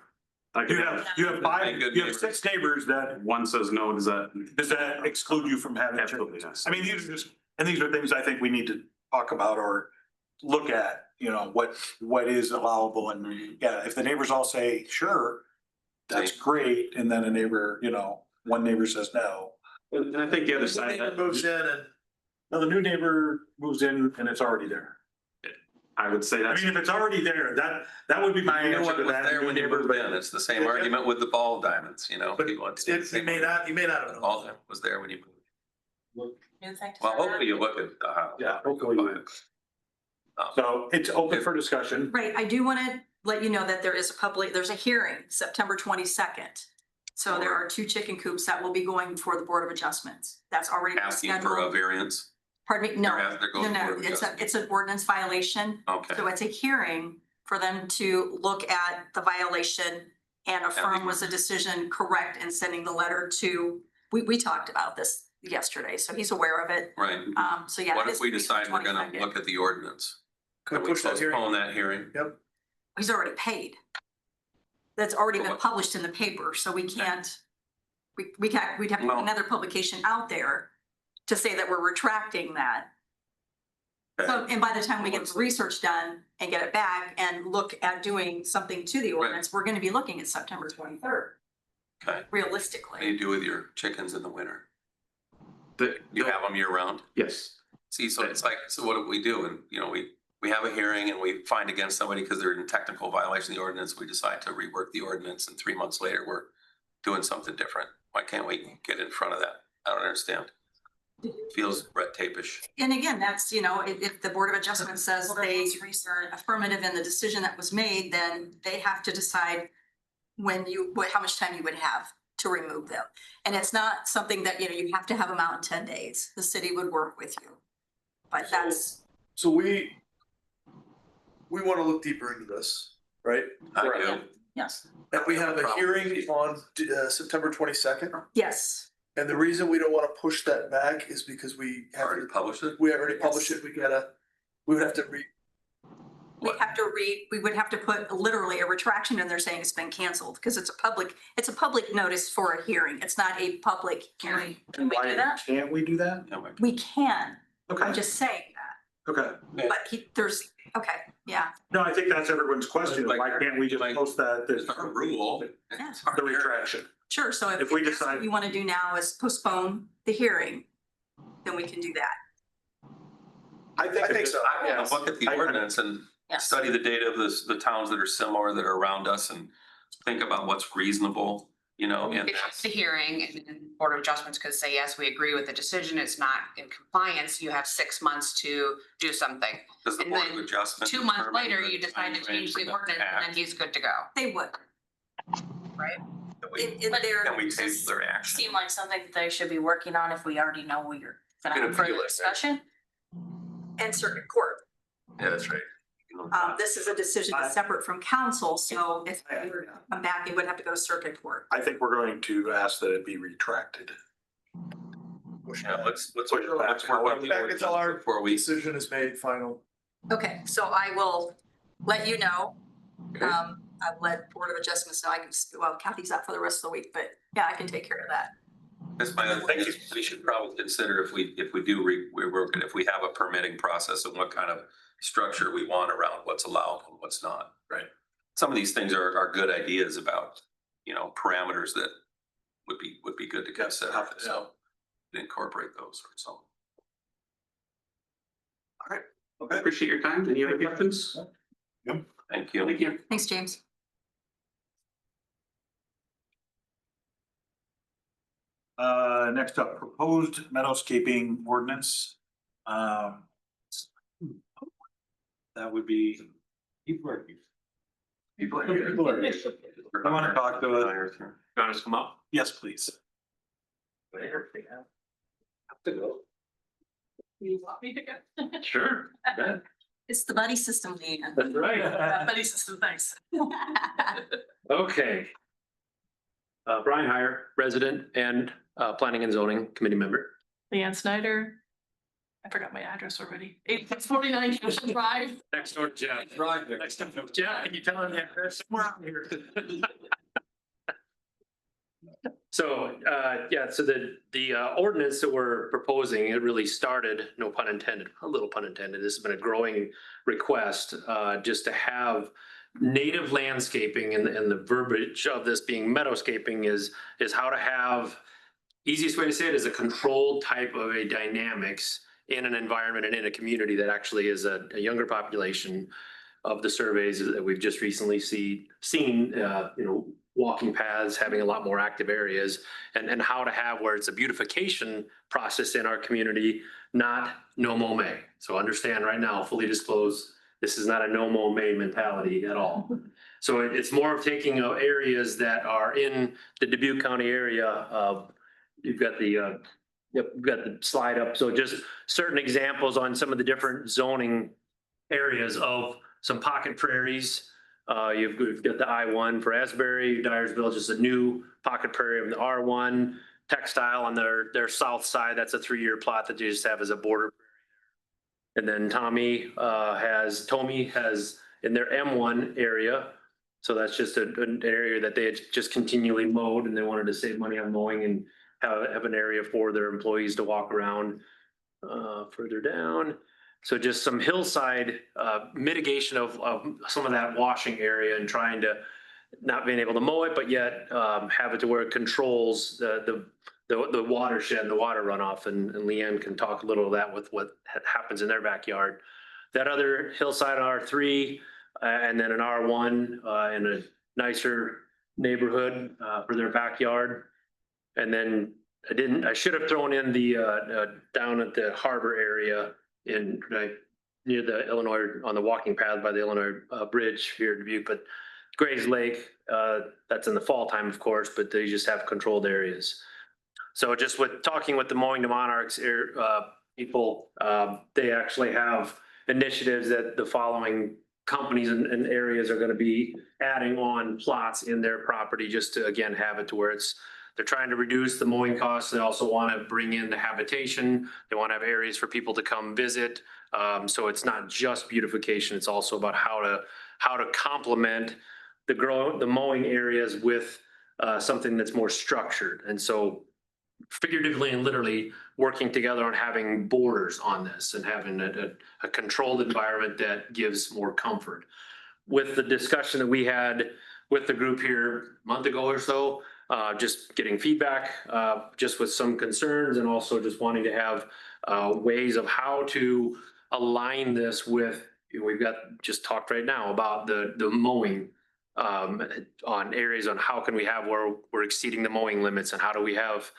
I could have, you have five, Good you have neighbors. 6 neighbors that, one says no, does that? exclude you from having Absolutely, chickens? yes. I mean, these are just, and these are things I think we need to talk about or look at, you know, what is allowable and, yeah, if the neighbors all say, sure, that's great, and then a neighbor, you know, one neighbor says no. And I think the other side of that, Moves in and. No, the new neighbor moves in and it's already there. I would say I that's, mean, if it's already there, that would be my You know answer what to was that. there when you Neighbor, moved in? It's the same argument with the ball diamonds, you know? But People would say the It same may not, you may not have known. All that was there when you moved. New thing to Well, say that? hopefully you look at the house. Yeah, hopefully you- So it's open for discussion. Right, I do want to let you know that there's a hearing September 22nd. So there are 2 chicken coops that will be going before the Board of Adjustments. That's already been Asking for a scheduled. variance. Pardon me, no, They're going no, to Board of it's an ordinance violation. Okay. So it's a hearing for them to look at the violation and affirm was the decision correct in sending the letter to, we talked about this yesterday, so he's aware of it. Right. So yeah. What that if is we gonna be decide we're gonna 22nd. look at the ordinance? Could Can we push that hearing. postpone that hearing? He's already paid. That's already been What? published in the paper, so we can't, we'd have to Well- put another publication out there to say that we're retracting that. So, and by the time we get the research done and get it back and look at doing something to the ordinance, we're gonna be looking at September 23rd, Okay. What do realistically. you do with your chickens in the winter? the, You have them year round? yes, See, so it's like, so what do we do? And, you know, we have a hearing and we find against somebody because they're in technical violation of the ordinance. We decide to rework the ordinance and 3 months later, we're doing something different. Why can't we get in front of that? I don't understand. Feels red tape-ish. And again, that's, you know, if the Board of Adjustment says Well, they that's are affirmative in the decision that was made, then they have to decide how much time you would have to remove them. And it's not something that, you know, you have to have them out in 10 days. The city would work with you. But that's, So we want to look deeper into this, right? I yeah, do. yes, And we have a hearing on September 22nd. yes. And the reason we don't want to push that back is because we have, Already published it? we already published it. We would have to We would have to put literally a retraction in there saying it's been canceled because it's a public notice for a hearing. It's not a public hearing. Can we do that? Can't we do that? Yeah, we- We can, I'm Okay, just saying that, okay. but okay, yeah. No, I think that's everyone's question. Like- Why can't we just like- post that, There's a rule. Yeah. It's our the hearing. retraction? Sure, so If if we that's what decide- you want to do now is postpone the hearing, then we can do that. I think so. I want to look at the ordinance and Yes. study the data of the towns that are similar, that are around us and think about what's reasonable, you know, and It's the hearing and then Board of Adjustments could say, yes, we agree with the decision. It's not in compliance. You have 6 months to do something. does the and Board of then Adjustment. 2 months determine later, the you decide to timeframe change for the them to ordinance and then act? he's good to go. They would. That we- In their, Can we table their action? Seem like something that they should be working on if we already know we're gonna Gonna have further appeal it, right? discussion. and circuit court. Yeah, that's right. This is a decision that's separate from council, so if we were to come back, it would have to go to circuit court. I think we're going to ask that it be retracted. Yeah, let's Push it back. work on the Back ordinance until our before we. decision is made final. Okay, so I will let you know. I've let Board of Adjustments know I can, well, Kathy's out for the rest of the week, but yeah, I can take care of that. That's my other thing. We should probably consider if we do if we have a permitting process and what kind of structure we want around what's allowed and what's not. Right. Some of these things are good ideas about, parameters that would be good to consider. So incorporate those or something. Okay. Appreciate your time. Any other questions? Thank you. Thank you. Thanks, James. Next up, proposed meadowscaping ordinance. That would be. People are here. I want to talk to it. Want us to come up? Yes, please. You want me to go? Sure. It's the buddy system, Leanne. That's right. Buddy system, thanks. Okay. Brian Heyer, resident and planning and zoning committee member. Leanne Snyder. I forgot my address already. 8649 Ocean Drive. Next door, Jeff. Right there. Next door, Jeff. Can you tell him the address? We're out here. So, so the ordinance that we're proposing, it really started, no pun intended, a little pun intended. This has been a growing request, just to have native landscaping, and the verbiage of this being meadowscaping is how to have, easiest way to say it is a controlled type of a dynamics in an environment and in a community that actually is a younger population of the surveys that we've just recently seen, walking paths, having a lot more active areas, and how to have where it's a beautification process in our community, not no mow May. So understand right now, fully disclose, this is not a no mow May mentality at all. So it's more of taking areas that are in the Dubuque County area. You've got the we've got the slide up. So just certain examples on some of the different zoning areas of some pocket prairies. You've got the I-1 for Asbury, Dyersville, just a new pocket prairie of the R1, textile on their south side. That's a 3-year plot that you just have as a border. And then Tommy has in their M1 area. So that's just an area that they had just continually mowed, and they wanted to save money on mowing and have an area for their employees to walk around. Further down. So just some hillside mitigation of some of that washing area, and trying to not being able to mow it, but yet have it to where it controls the watershed, the water runoff. And Leanne can talk a little of that with what happens in their backyard. That other hillside R3 and then an R1 in a nicer neighborhood for their backyard. And then I should have thrown in the down at the harbor area in near the Illinois, on the walking path by the Illinois bridge here in Dubuque, but Gray's Lake, that's in the fall time, of course, but they just have controlled areas. So just with talking with the Mowing to Monarchs people, they actually have initiatives that the following companies and areas are going to be adding on plots in their property, just to, again, have it to where they're trying to reduce the mowing costs. They also want to bring in the habitation. They want to have areas for people to come visit. So it's not just beautification. It's also about how to complement the mowing areas with something that's more structured. And so figuratively and literally working together on having borders on this and having a controlled environment that gives more comfort. With the discussion that we had with the group here a month ago or so, just getting feedback, just with some concerns, and also just wanting to have ways of how to align this with, we've got just talked right now about the mowing on areas, on how can we have where we're exceeding the mowing limits, and how do we have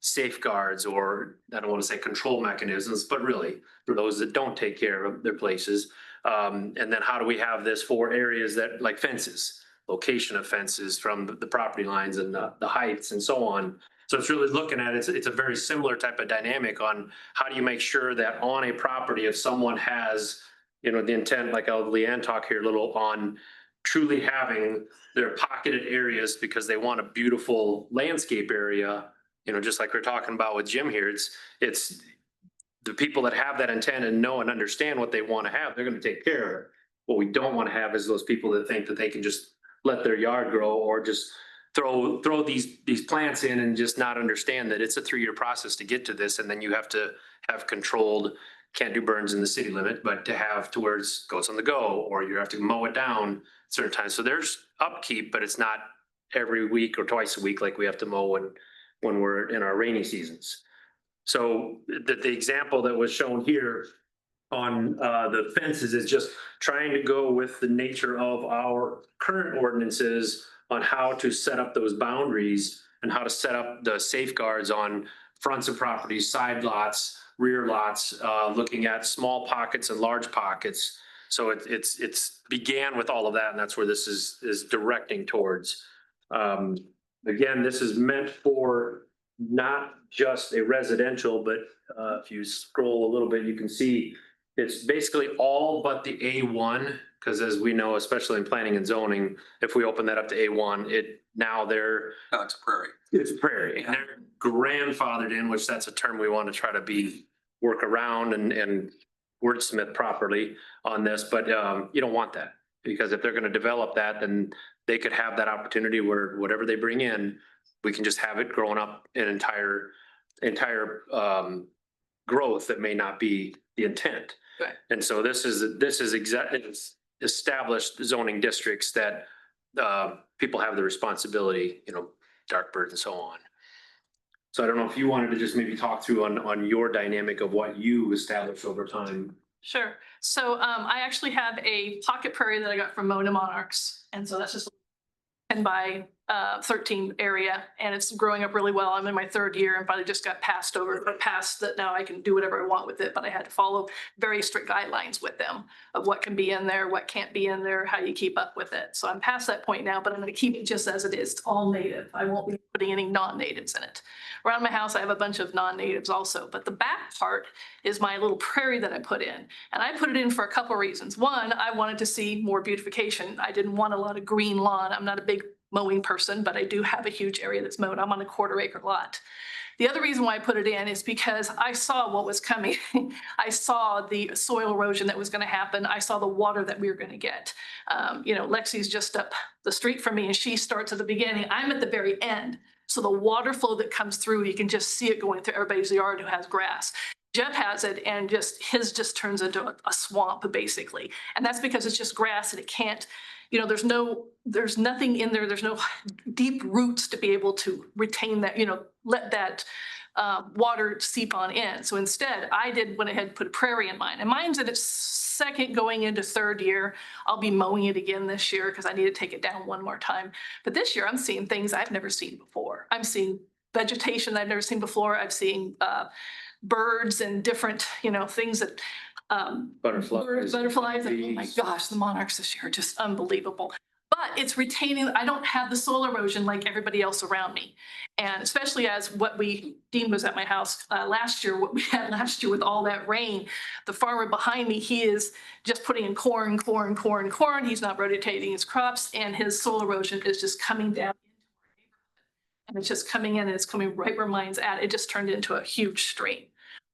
safeguards, or I don't want to say control mechanisms, but really for those that don't take care of their places. And then how do we have this for areas that, like fences, location of fences from the property lines and the heights and so on. So it's really looking at it's a very similar type of dynamic on how do you make sure that on a property, if someone has, the intent, like I'll Leanne talk here a little on truly having their pocketed areas because they want a beautiful landscape area, just like we're talking about with Jim here, it's the people that have that intent and know and understand what they want to have, they're going to take care of it. What we don't want to have is those people that think that they can just let their yard grow or just throw these plants in and just not understand that it's a 3-year process to get to this. And then you have to have controlled, can't do burns in the city limit, but to have to where it goes on the go, or you have to mow it down certain times. So there's upkeep, but it's not every week or twice a week like we have to mow when we're in our rainy seasons. So the example that was shown here on the fences is just trying to go with the nature of our current ordinances on how to set up those boundaries and how to set up the safeguards on fronts of properties, side lots, rear lots, looking at small pockets and large pockets. So it's began with all of that, and that's where this is directing towards. Again, this is meant for not just a residential, but if you scroll a little bit, you can see it's basically all but the A1, because as we know, especially in planning and zoning, if we open that up to A1, It's a prairie. it's prairie, and they're grandfathered in, which that's a term we want to try to work around and wordsmith properly on this, but you don't want that, because if they're going to develop that, then they could have that opportunity where whatever they bring in, we can just have it growing up an entire growth that may not be the intent. Right. And so this is established zoning districts that people have the responsibility, dark birds and so on. So I don't know if you wanted to just maybe talk through on your dynamic of what you established over time. Sure. So I actually have a pocket prairie that I got from Mona Monarchs. And so that's just 10 by 13 area, and it's growing up really well. I'm in my 3rd year and finally just got passed that now I can do whatever I want with it, but I had to follow very strict guidelines with them of what can be in there, what can't be in there, how you keep up with it. So I'm past that point now, but I'm going to keep it just as it is. It's all native. I won't be putting any non-natives in it. Around my house, I have a bunch of non-natives also, but the back part is my little prairie that I put in. And I put it in for a couple of reasons. One, I wanted to see more beautification. I didn't want a lot of green lawn. I'm not a big mowing person, but I do have a huge area that's mowed. I'm on a 1/4 acre lot. The other reason why I put it in is because I saw what was coming. I saw the soil erosion that was going to happen. I saw the water that we were going to get. Lexi's just up the street from me and she starts at the beginning. I'm at the very end. So the water flow that comes through, you can just see it going through everybody's yard who has grass. Jeff has it and his just turns into a swamp basically. And that's because it's just grass and it can't, there's nothing in there. There's no deep roots to be able to retain that, let that water seep on in. So instead I went ahead and put a prairie in mine, and mine's in its 2nd going into 3rd year. I'll be mowing it again this year because I need to take it down one more time. But this year I'm seeing things I've never seen before. I'm seeing vegetation I've never seen before. I've seen birds and different, things that butterflies. And, oh my gosh, the monarchs this year are just unbelievable. But it's retaining, I don't have the soil erosion like everybody else around me. And especially as Dean was at my house last year, what we had last year with all that rain, the farmer behind me, he is just putting in corn. He's not rotating his crops, and his soil erosion is just coming down. And it's just coming in and it's coming right where mine's at. It just turned into a huge stream.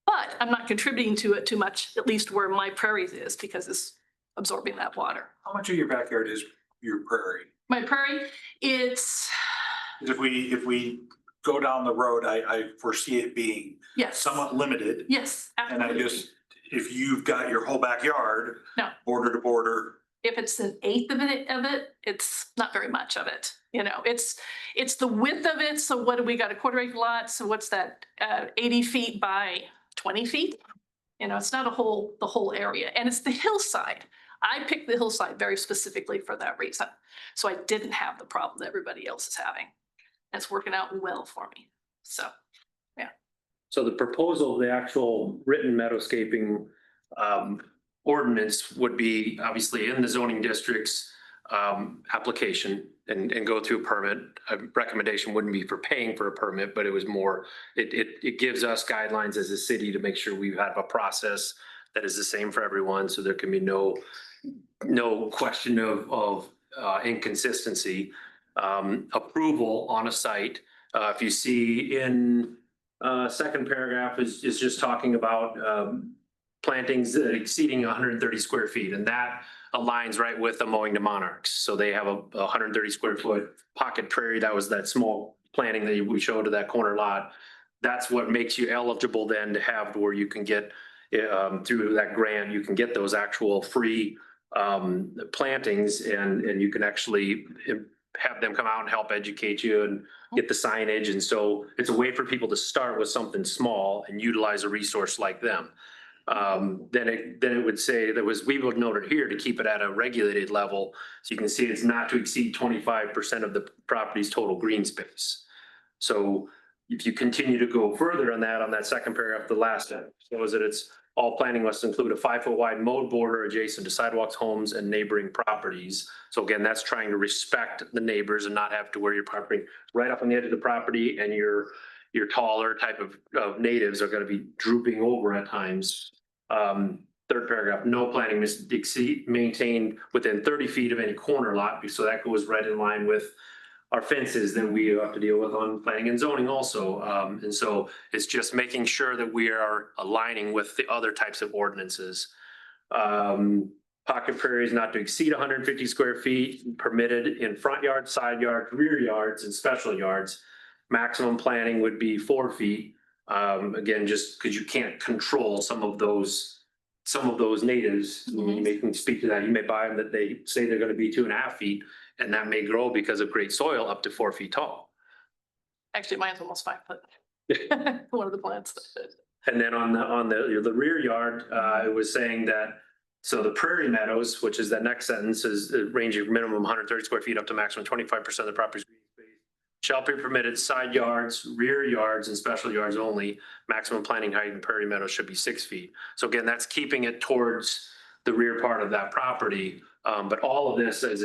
But I'm not contributing to it too much, at least where my prairies is, because it's absorbing that water. How much of your backyard is your prairie? My prairie, it's. If we go down the road, I foresee it being Yes. somewhat limited. Yes, absolutely. And if you've got your whole backyard. No. Border to border. If it's 1/8 of it, it's not very much of it. It's the width of it. So what do we got? A 1/4 acre lot. So what's that? 80 feet by 20 feet. It's not the whole area, and it's the hillside. I picked the hillside very specifically for that reason. So I didn't have the problem that everybody else is having. It's working out well for me. So, yeah. So the proposal, the actual written meadowscaping ordinance would be obviously in the zoning district's application and go through a permit. A recommendation wouldn't be for paying for a permit, but it was more, it gives us guidelines as a city to make sure we have a process that is the same for everyone. So there can be no question of inconsistency. Approval on a site. If you see in 2nd paragraph is just talking about plantings exceeding 130 square feet, and that aligns right with the mowing to monarchs. So they have a 130 square foot pocket prairie. That was that small planting that we showed to that corner lot. That's what makes you eligible then to have where you can get, through that grant, you can get those actual free plantings and you can actually have them come out and help educate you and get the signage. And so it's a way for people to start with something small and utilize a resource like them. Then it would say we would note it here to keep it at a regulated level. So you can see it's not to exceed 25% of the property's total green space. So if you continue to go further on that second paragraph, the last step shows that it's all planting must include a 5-foot wide mowed border adjacent to sidewalks, homes, and neighboring properties. So again, that's trying to respect the neighbors and not have to where you're parking right up on the edge of the property and your taller type of natives are going to be drooping over at times. Third paragraph, no planting must exceed maintained within 30 feet of any corner lot. So that goes right in line with our fences that we have to deal with on planning and zoning also. And so it's just making sure that we are aligning with the other types of ordinances. Pocket prairies not to exceed 150 square feet, permitted in front yards, side yards, rear yards, and special yards. Maximum planting would be 4 feet. Again, just because you can't control some of those natives. You may speak to that. You may buy them that they say they're going to be 2.5 feet. And that may grow because of great soil up to 4 feet tall. Actually, mine's almost 5 foot. One of the plants. And then on the rear yard, it was saying that, so the prairie meadows, which is that next sentence, is ranging from minimum 130 square feet up to maximum 25% of the property's green space, shall be permitted side yards, rear yards, and special yards only. Maximum planting height in prairie meadows should be 6 feet. So again, that's keeping it towards the rear part of that property. But all of this, as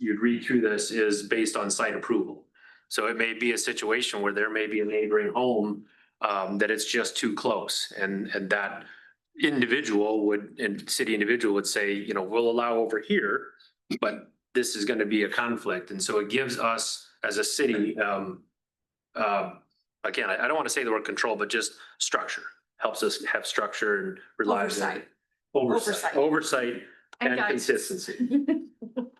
you'd read through this, is based on site approval. So it may be a situation where there may be a neighboring home that it's just too close, and that city individual would say, we'll allow over here, but this is going to be a conflict. And so it gives us as a city, again, I don't want to say the word control, but just structure, helps us have structure and reliability. Oversight. And consistency.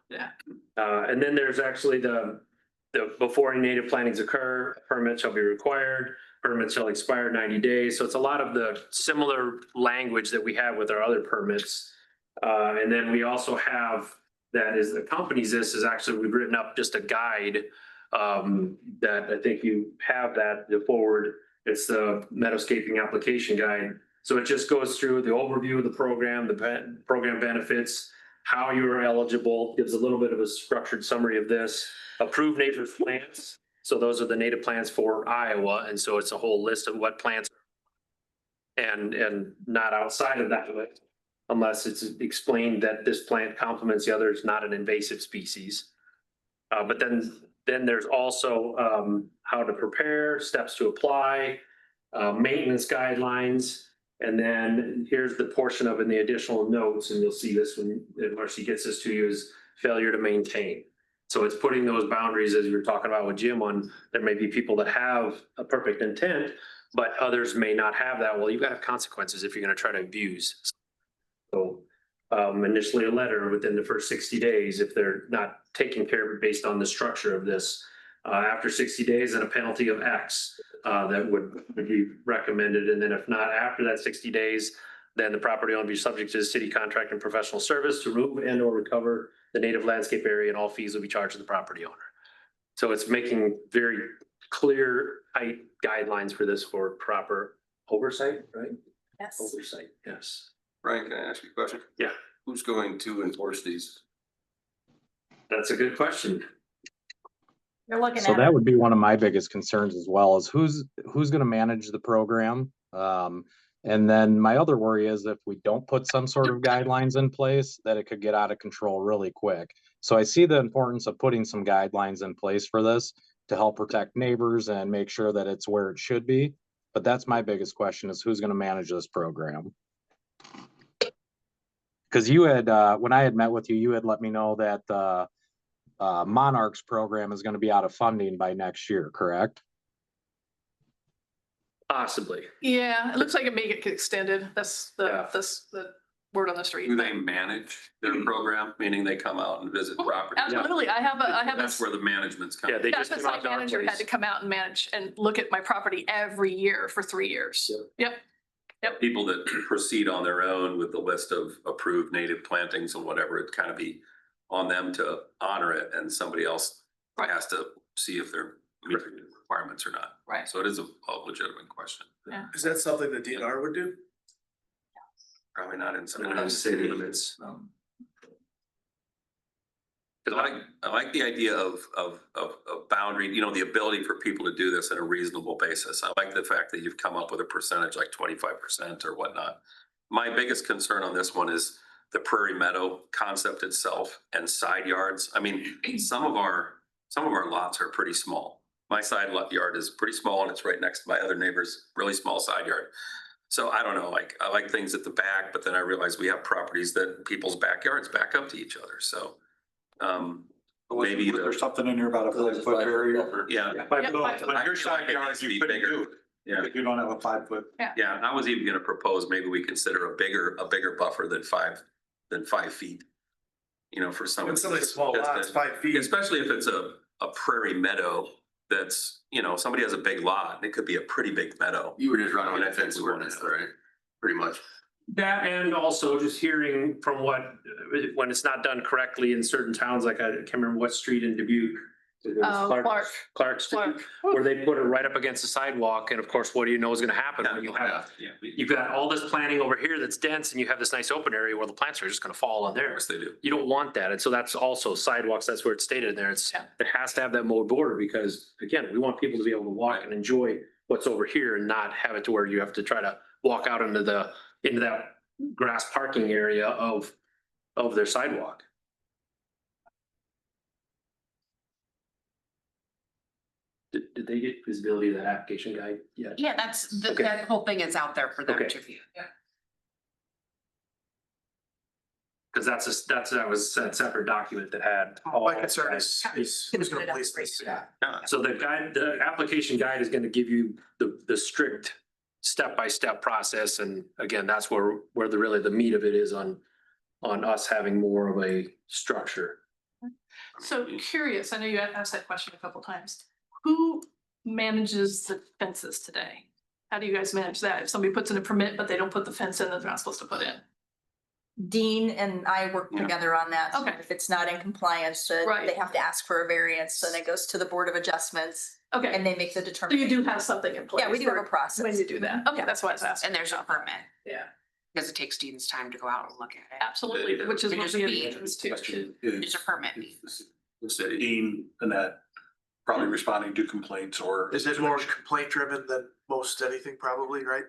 Yeah. And then there's actually the before any native plantings occur, permit shall be required, permit shall expire 90 days. So it's a lot of the similar language that we have with our other permits. And then we also have that accompanies this is actually, we've written up just a guide that I think you have the forward. It's the meadowscaping application guide. So it just goes through the overview of the program, the program benefits, how you are eligible, gives a little bit of a structured summary of this. Approved native plants. So those are the native plants for Iowa. And so it's a whole list of what plants and not outside of that list, unless it's explained that this plant complements the others, not an invasive species. But then there's also how to prepare, steps to apply, maintenance guidelines. And then here's the portion of in the additional notes, and you'll see this when Marcy gets this to you, is failure to maintain. So it's putting those boundaries, as you were talking about with Jim, on there may be people that have a perfect intent, but others may not have that. Well, you've got to have consequences if you're going to try to abuse. So initially a letter within the first 60 days if they're not taking care of it based on the structure of this. After 60 days, and a penalty of X that would be recommended. And then if not after that 60 days, then the property owner will be subject to the city contract and professional service to remove and or recover the native landscape area, and all fees will be charged to the property owner. So it's making very clear, tight guidelines for this for proper oversight, right? Yes. Oversight, yes. Brian, can I ask you a question? Yeah. Who's going to enforce these? That's a good question. You're looking So at that it. would be one of my biggest concerns as well, is who's going to manage the program. And then my other worry is if we don't put some sort of guidelines in place, that it could get out of control really quick. So I see the importance of putting some guidelines in place for this to help protect neighbors and make sure that it's where it should be. But that's my biggest question, is who's going to manage this program? Because you had, when I had met with you, you had let me know that Monarchs program is going to be out of funding by next year, correct? Possibly. Yeah, it looks like it may get extended. That's the word on the street. Do they manage their program, meaning they come out and visit property? Absolutely. I have a That's where the management's coming. Yeah, they Yeah, just the came site out to our manager had to place. come out and manage and look at my property every year for 3 years. Yep. People that proceed on their own with the list of approved native plantings and whatever, it'd kind of be on them to honor it, and somebody else Right. has to see if they're meeting the requirements or not. Right. So it is a legitimate question. Is that something the DNR would do? Probably not in some. Not in city limits. Cause I like the idea of boundary, you know, the ability for people to do this on a reasonable basis. I like the fact that you've come up with a percentage like 25% or whatnot. My biggest concern on this one is the prairie meadow concept itself and side yards. I mean, some of our lots are pretty small. My side lot yard is pretty small and it's right next to my other neighbor's really small side yard. So I don't know, like, I like things at the back, but then I realize we have properties that people's backyards back up to each other, so. Maybe Was there something in here about a 5-foot barrier? Yeah. Yep, But your side yard, you couldn't do it. Yeah. If you don't have a 5-foot. Yeah, and I was even gonna propose, maybe we consider a bigger buffer than 5 feet. You know, for some. When somebody's small lots, 5 feet. Especially if it's a prairie meadow that's, you know, somebody has a big lot, and it could be a pretty big meadow. You were just running I mean, on I that think fence we were ordinance, right? Pretty much. That and also just hearing from what, when it's not done correctly in certain towns, like I can't remember what street in Dubuque. It was Clark Street, Clark. where they put it right up against the sidewalk, and of course, what do you know is gonna happen when you have, you've got all this planting over here that's dense, and you have this nice open area where the plants are just gonna fall on there. Yes, they do. You don't want that, and so that's also sidewalks, that's where it's stated in there, it has to have that mowed border, because again, we want people to be able to walk and enjoy what's over here and not have it to where you have to try to walk out into that grass parking area of their sidewalk. Did they get visibility of that application guide yet? Yeah, that's, Okay. that whole thing is out there for them Okay. to view. Cause that was a separate document that had. all My concern that. is who's gonna police this? Yeah. So the application guide is gonna give you the strict step-by-step process, and again, that's where the meat of it is on us having more of a structure. So curious, I know you asked that question a couple times. Who manages the fences today? How do you guys manage that? If somebody puts in a permit, but they don't put the fence in that they're not supposed to put in? Dean and I work Yeah. together on that. Okay. If it's not in compliance, Right. they have to ask for a variance, then it goes to the Board of Adjustments Okay, and they make the so you determination. do have something in place. Yeah, we do have a for process. when you do that. Okay, that's why I was asking. And there's a permit, Yeah, because it takes students time to go out and look at it. absolutely, which is what There's the a fee. is too. Question There's is, a permit fee. the city, Dean, and that probably responding to complaints or. Is it more complaint driven than most anything probably, right?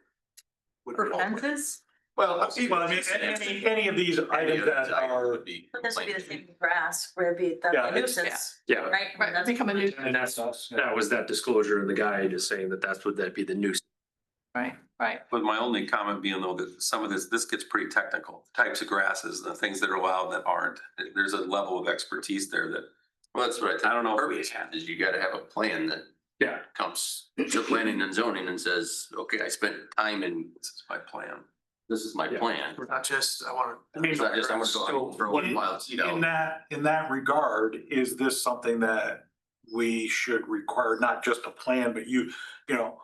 Would For be- fences, Well, I mean, any of these items that are, but this would be the same with grass, where it'd be Yeah, the it's- nuisance, Yeah, right? Right, That's become a new, and that was that disclosure in the guide is saying that'd be the new. right, right. But my only comment being though, that some of this gets pretty technical, types of grasses, the things that are allowed that aren't. There's a level of expertise there that, Well, that's what I think. I don't know if we Purpose have. is you gotta have a plan that Yeah, comes to planning and zoning and says, okay, I spent time in, this is my plan. this is my Yeah. plan. Not just, I wanna. It's not just, I'm gonna go throw in- a wild seed out. in that regard, is this something that we should require, not just a plan, but you know,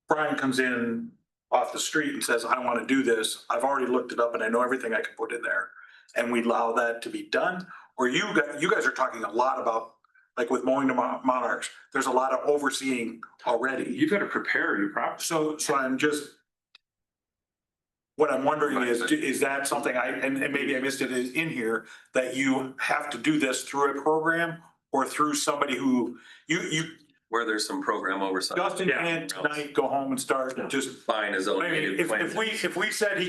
Brian comes in off the street and says, I want to do this. I've already looked it up and I know everything I can put in there. And we allow that to be done? Or you guys are talking a lot about, like with mowing the monarchs, there's a lot of overseeing already. you've got to prepare your property. So I'm just. What I'm wondering is that something and maybe I missed it in here, that you have to do this through a program or through somebody who you Where there's some program oversight. Justin can't tonight go home and start just. Buying his own I mean, native if plants. we said he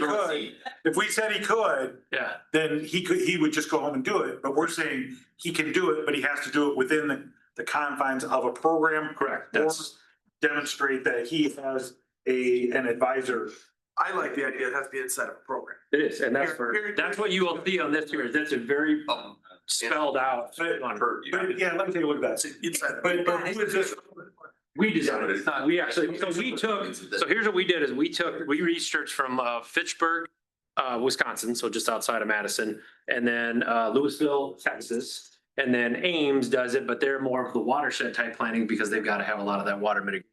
could, Yeah, then he would just go home and do it. But we're saying he can do it, but he has to do it within the confines of a program. correct. Or That's, demonstrate that he has an advisor. I like the idea it has to be inside of a program. it is, and that's what you will see on this here. That's a very spelled out. But yeah, let me take a look at that. Inside. But who is this? We designed it. It's not, we actually, so we took, so here's what we did is we researched from Fitchburg Wisconsin, so just outside of Madison, and then Louisville, Texas. And then Ames does it, but they're more of the watershed type planning because they've got to have a lot of that water mitigation.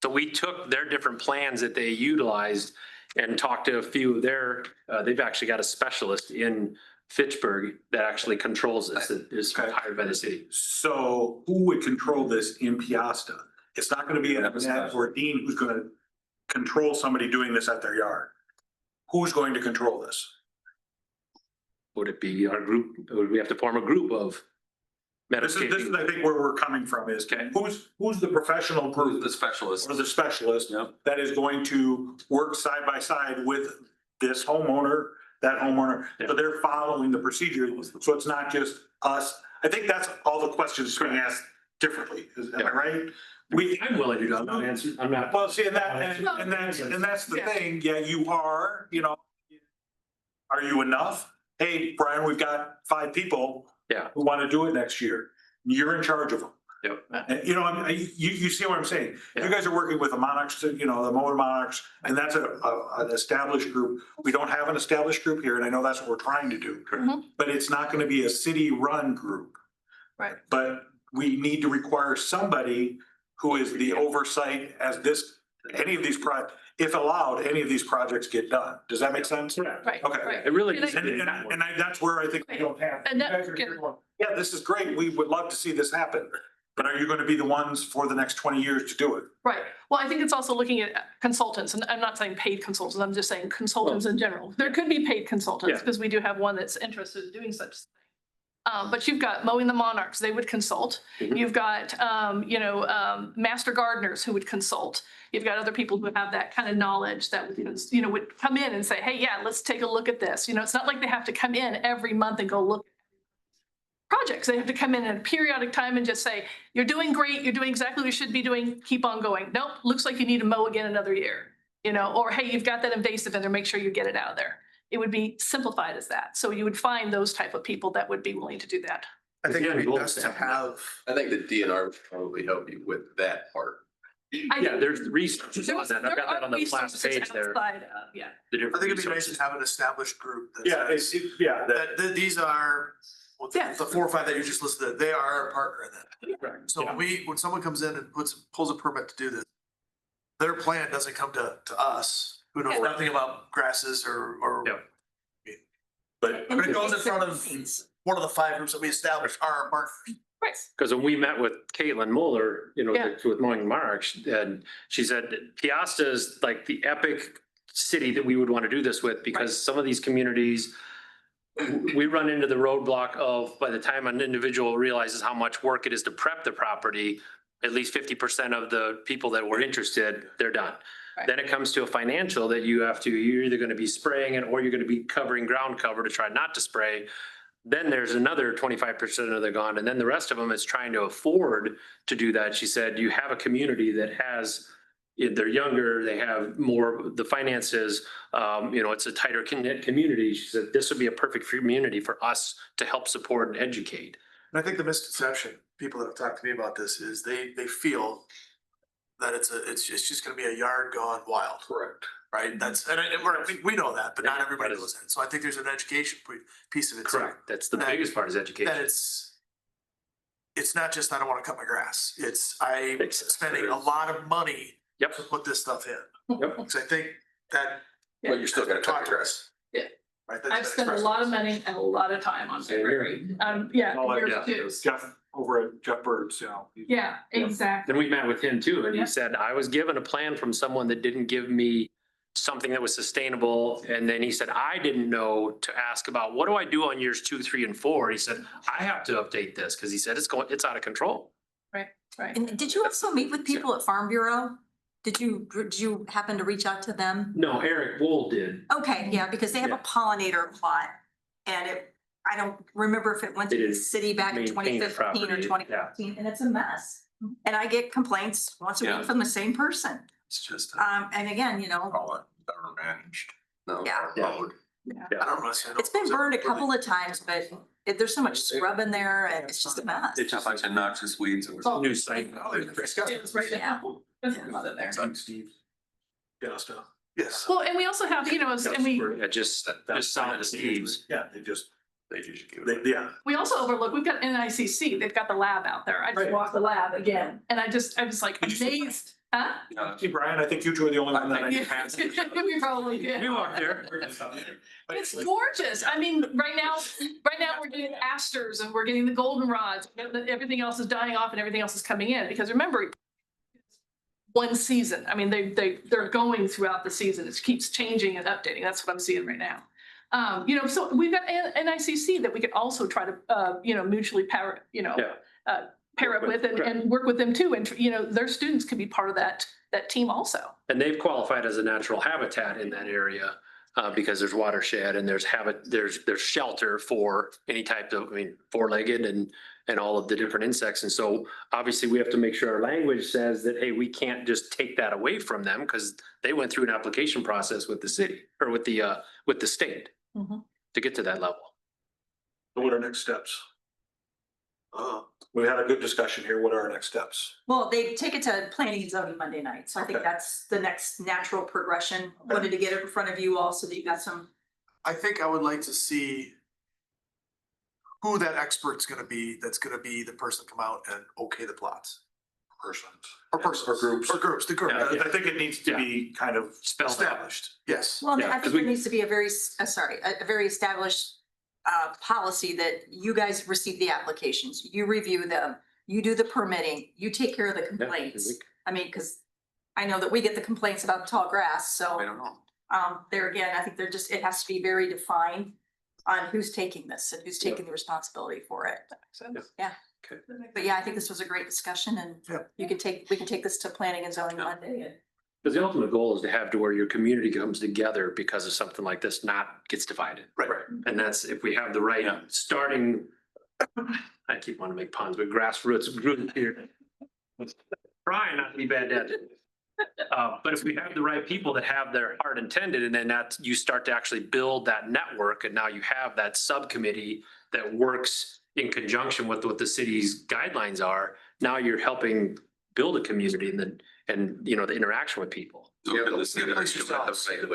So we took their different plans that they utilized and talked to a few of their, they've actually got a specialist in Fitchburg that actually controls this, that is hired by the city. So who would control this in Peosta? It's not gonna be an Annette or Dean who's gonna control somebody doing this at their yard. Who's going to control this? Would it be our group, would we have to form a group of? This is, I think, where we're coming from is, who's the professional group The specialist. or the specialist Yep. that is going to work side by side with this homeowner, that homeowner? So they're following the procedure. So it's not just us. I think that's all the questions being asked differently. Am I right? I'm willing to do, I'm not answering, I'm not. Well, see, and that's the thing. Yeah, you are, you know. Are you enough? Hey, Brian, we've got 5 people. Yeah. Who want to do it next year. You're in charge of them. Yep. And you know, you see what I'm saying? Yeah. You guys are working with the Monarchs, you know, the Mower Monarchs, and that's an established group. We don't have an established group here, and I know that's what we're trying to do. Mhm. But it's not gonna be a city-run group. Right. But we need to require somebody who is the oversight as any of these if allowed, any of these projects get done. Does that make sense? Right, Okay. right. It really And is. That's where I think we don't have. And that- You guys are here going, yeah, this is great. We would love to see this happen. But are you gonna be the ones for the next 20 years to do it? Right. Well, I think it's also looking at consultants, and I'm not saying paid consultants, I'm just saying consultants in general. There could be paid consultants, Yeah. because we do have one that's interested in doing such. But you've got Mowing the Monarchs, they would consult. Mhm. You've got, master gardeners who would consult. You've got other people who have that kind of knowledge that would, would come in and say, hey, yeah, let's take a look at this. You know, it's not like they have to come in every month and go look at projects. They have to come in at a periodic time and just say, you're doing great, you're doing exactly what you should be doing, keep on going. Nope, looks like you need to mow again another year, or hey, you've got that invasive in there, make sure you get it out of there. It would be simplified as that. So you would find those type of people that would be willing to do that. I think it'd be Yeah, best to have. I think the DNR would probably help you with that part. Yeah, there's research on that. I've got that on the last page there. Yeah. The I different think it'd be nice resources. to have an established group. that Yeah, says that these are, well, Yeah. the 4 or 5 that you just listed, they are our partner in that. Correct. So Yeah. when someone comes in and pulls a permit to do this, their plan doesn't come to us, who knows Yeah. nothing about grasses or. Yeah. But But it goes in front of one of the 5 groups that we established are our partners. Right. Because when we met with Caitlin Mueller, Yeah. with Mowing Marks, and she said Peosta is like the epic city that we would want to do this with, because some of these communities, we run into the roadblock of, by the time an individual realizes how much work it is to prep the property, at least 50% of the people that were interested, they're done. Right. Then it comes to a financial that you're either going to be spraying it or you're going to be covering ground cover to try not to spray. Then there's another 25% of they're gone. And then the rest of them is trying to afford to do that. She said, you have a community that has, they're younger, they have more, the finances, it's a tighter knit community. She said, this would be a perfect community for us to help support and educate. And I think the misconception, people that have talked to me about this, is they feel that it's just gonna be a yard gone wild. Correct. Right? We know that, but not everybody knows that. So I think there's an education piece of it too. Correct. That's the That- biggest part is education. That it's not just, I don't wanna cut my grass. I'm spending a lot of money Yep. to put this stuff in. Yep. Cause I think that. But you're still gonna cut the grass. Right? I've spent a lot of money and a lot of time on February. Yours too. Jeff over at Jeff Bird's, Yeah, exactly. Then we met with him too, and Yeah. he said, I was given a plan from someone that didn't give me something that was sustainable. And then he said, I didn't know to ask about, what do I do on years 2, 3, and 4? He said, I have to update this, because he said, it's out of control. Right. And did you also meet with people at Farm Bureau? Did you happen to reach out to them? No, Eric Wool did. Okay, yeah, because they have a pollinator plot and I don't remember if it went They to the didn't city back in maintain the 2015 or property, 2015, and it's a mess. And I get complaints once a Yeah. week from the same person. It's just, And again, call it better managed. No. Yeah. road. I don't know. it's been burned a couple of times, but there's so much scrub in there and it's just a mess. It's just a bunch of noxious weeds. It was Oh. New site. It was right now. There's a lot in there. Son Steve. Peosta. Yes. Well, and we also have, you know, and we, Yeah, just south of Steve's. Yeah, they just give it. Yeah. we also overlook, we've got NICC, they've got the lab out there. I just Right. walked the lab again, and I was like Did you see amazed, huh? Hey, Brian, I think you two are the only one that I can pass. We probably did. You walked there. It's gorgeous. I mean, right now we're getting asters and we're getting the goldenrods. Everything else is dying off and everything else is coming in, because remember, one season. I mean, they're going throughout the season. It keeps changing and updating. That's what I'm seeing right now. You know, so we've got NICC that we could also try to, you know, mutually pair up with and work with them too. And, you know, their students could be part of that team also. And they've qualified as a natural habitat in that area, because there's watershed and there's shelter for any type of, I mean, four-legged and all of the different insects. And so obviously we have to make sure our language says that, hey, we can't just take that away from them because they went through an application process with the city or with the state to get to that level. So what are next steps? We had a good discussion here. What are our next steps? Well, they take it to planning and zoning Monday night, so I think Okay. that's the next natural progression. Wanted to get it in front of you all so that you got some. I think I would like to see who that expert's gonna be, that's gonna be the person come out and okay the plots. Persons. Or persons. Or groups. Or groups, the group. I think it needs to be kind of Spelled out. Established, yes. Well, Yeah, I 'cause think there we- needs to be a very, a very established policy that you guys receive the applications, you review them, you do the permitting, you take care of the complaints. I mean, because I know that we get the complaints about tall grass, so. I don't know. There again, I think it has to be very defined on who's taking this and who's taking the responsibility for it. Yeah. Okay. But yeah, I think this was a great discussion and we can take this to planning and zoning Monday and. Because the ultimate goal is to have to where your community comes together because of something like this, not gets divided. Right. And that's if we have the right starting, I keep wanting to make puns, but grassroots group here. Trying not to be bad at it. But if we have the right people that have their heart intended, and then that you start to actually build that network, and now you have that subcommittee that works in conjunction with what the city's guidelines are, now you're helping build a community and you know, the interaction with people. Yeah, You're gonna police yourselves. You're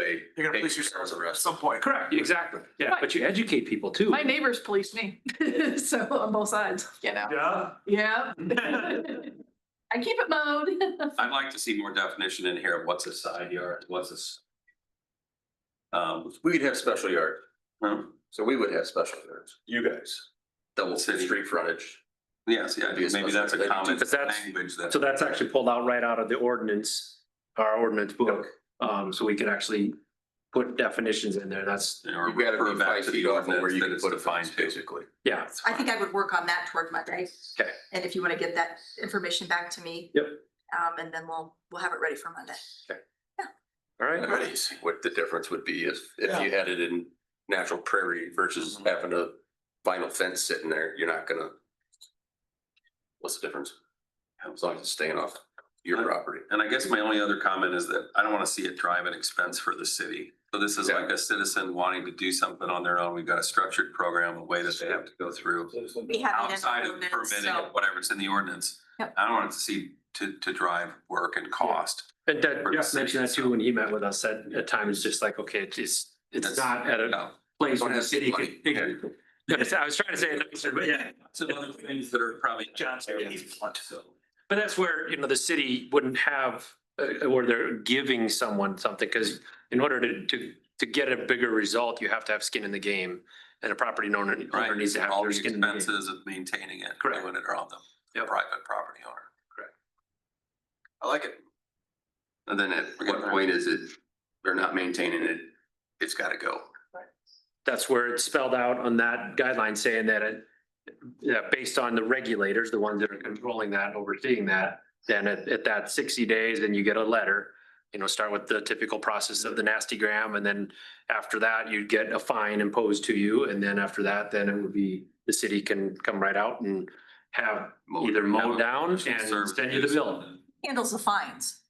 gonna police yourselves at some point. Correct, exactly. Yeah, but you educate people too. My neighbors police me, so on both sides, you know. Yeah. Yeah. I keep it mowed. I'd like to see more definition in here of what's a side yard, what's this. We'd have special yard. So we would have special yards, You guys. double street frontage. Yes, yeah, maybe that's a common Because that's- language that. So that's actually pulled out right out of the ordinance, our ordinance book. So we can actually put definitions in there. That's, Or You gotta refer be back 5 to the feet off of where ordinance you that can it's put a defined fence, to. basically. yeah. I think I would work on that toward Monday. Okay. And if you want to get that information back to me. Yep. And then we'll have it ready for Monday. All right. I'd like to see what the difference would be if you had it in natural prairie versus having a vinyl fence sitting there, you're not gonna. What's the difference? As long as it's staying off your property. And I guess my only other comment is that I don't want to see it drive an expense for the city. So this is like a citizen wanting to do something on their own. We've got a structured program, a way that they have to go through. We have it in Outside the of the ordinance, permitting so. and whatever it's in the ordinance. Yep. I don't want it to see to drive work and cost. And Doug For the city, mentioned that so. too when he met with us at times, just like, okay, it's not at a No. place where Don't the have city money. could. Yes, I was trying to say it nicer, but yeah. Some other things that are probably. So. But that's where, you know, the city wouldn't have, or they're giving someone something, because in order to get a bigger result, you have to have skin in the game. And a property owner Right, needs to have all their the skin in the game. expenses of maintaining it, Correct. doing it are on the private property owner. I like it. And then at what point is it, they're not maintaining it, it's gotta go. That's where it's spelled out on that guideline saying that based on the regulators, the ones that are controlling that, overseeing that, then at that 60 days, then you get a letter. You know, start with the typical process of the nasty gram, and then after that, you'd get a fine imposed to you, and then after that, then it would be, the city can come right out and have either mowed down and send you the bill. Handles the fines.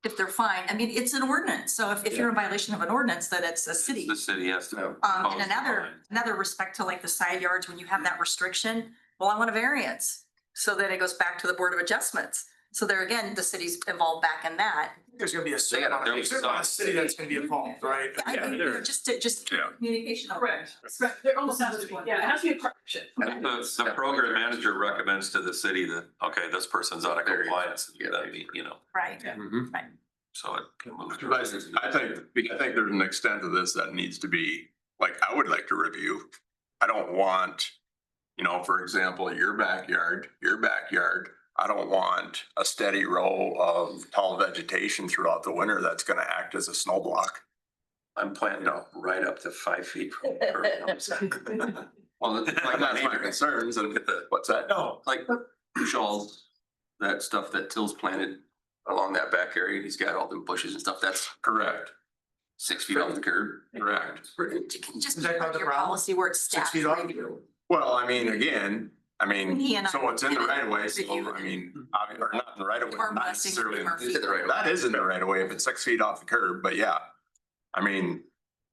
If they're fined, I mean, it's an ordinance, so if you're in violation of an ordinance, then it's a city. The city has to. And another respect to like the side yards, when you have that restriction, well, I want a variance. So then it goes back to the Board of Adjustments. So there again, the city's involved back in that. There's gonna be a certain gotta- amount of, certain amount of city that's gonna be involved, right? I mean, they're- just Yeah. communication. Correct. There almost has to be, yeah, it has to be a partnership. And the program manager recommends to the city that, okay, this person's out of compliance, that'd be, you know, Right, Mhm. right. so it can move. I think there's an extent to this that needs to be, like, I would like to review. I don't want, you know, for example, your backyard, I don't want a steady row of tall vegetation throughout the winter that's gonna act as a snow block. I'm planning to right up to 5 feet from the curb. Well, like, that's my concerns, and what's that? No, Like shawls, that stuff that Till's planted along that back area, he's got all the bushes and stuff, that's Correct, 6 feet off the curb. correct. Just Is that not the your problem? policy where it's 6 staff feet off? review. Well, I mean, again, He and I- so it's in the right of way, so Review. I mean, or not in the right of way, Or not blessing necessarily. our feet. Is it the right way? That is in the right of way if it's 6 feet off the curb, but yeah. I mean,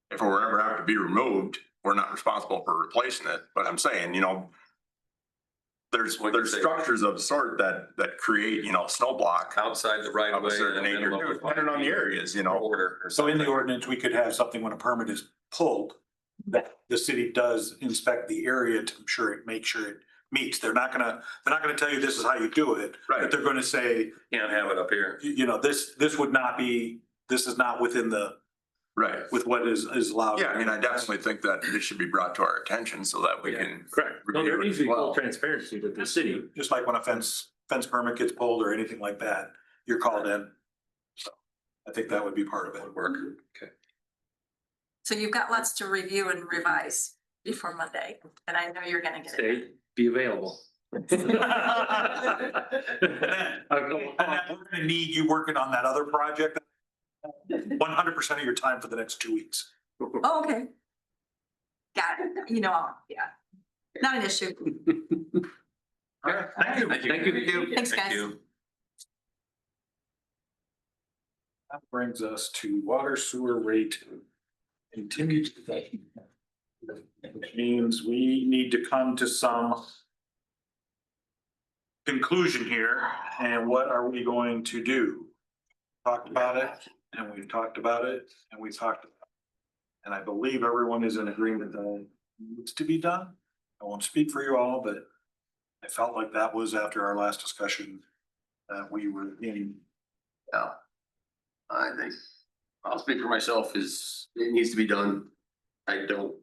if it were ever have to be removed, we're not responsible for replacing it, but I'm saying, you know, there's structures of sort that create, you know, snow block Outside the right of of a way. certain a nature, minimum of depending on the areas, you know. Order or so in the something. ordinance, we could have something when a permit is pulled, that the city does inspect the area to make sure it meets. They're not gonna tell you this is how you do it. Right. But they're gonna say, Can't have it up here. you know, this would not be, this is not within Right. with what is allowed. Yeah, I mean, I definitely think that this should be brought to our attention so that we can. Correct. No, there review it needs to be as full well. transparency to the city. Just like when a fence permit gets pulled or anything like that, you're called in. So I think that would be part of it. Work. Okay. So you've got lots to review and revise before Monday, and I know you're gonna get it. Stay, be available. And then we're gonna need you working on that other project 100% of your time for the next 2 weeks. Oh, okay. Got it. You know, yeah, not an issue. All right, thank you. Thank you. Thanks, Thank guys. you. That brings us to water sewer rate continued discussion. Which means we need to come to some conclusion here, and what are we going to do? Talked about it, and we've talked about it, and we talked about it. And I believe everyone is in agreement that it needs to be done. I won't speak for you all, but I felt like that was after our last discussion that we were in. Yeah. I think, I'll speak for myself, is it needs to be done. I don't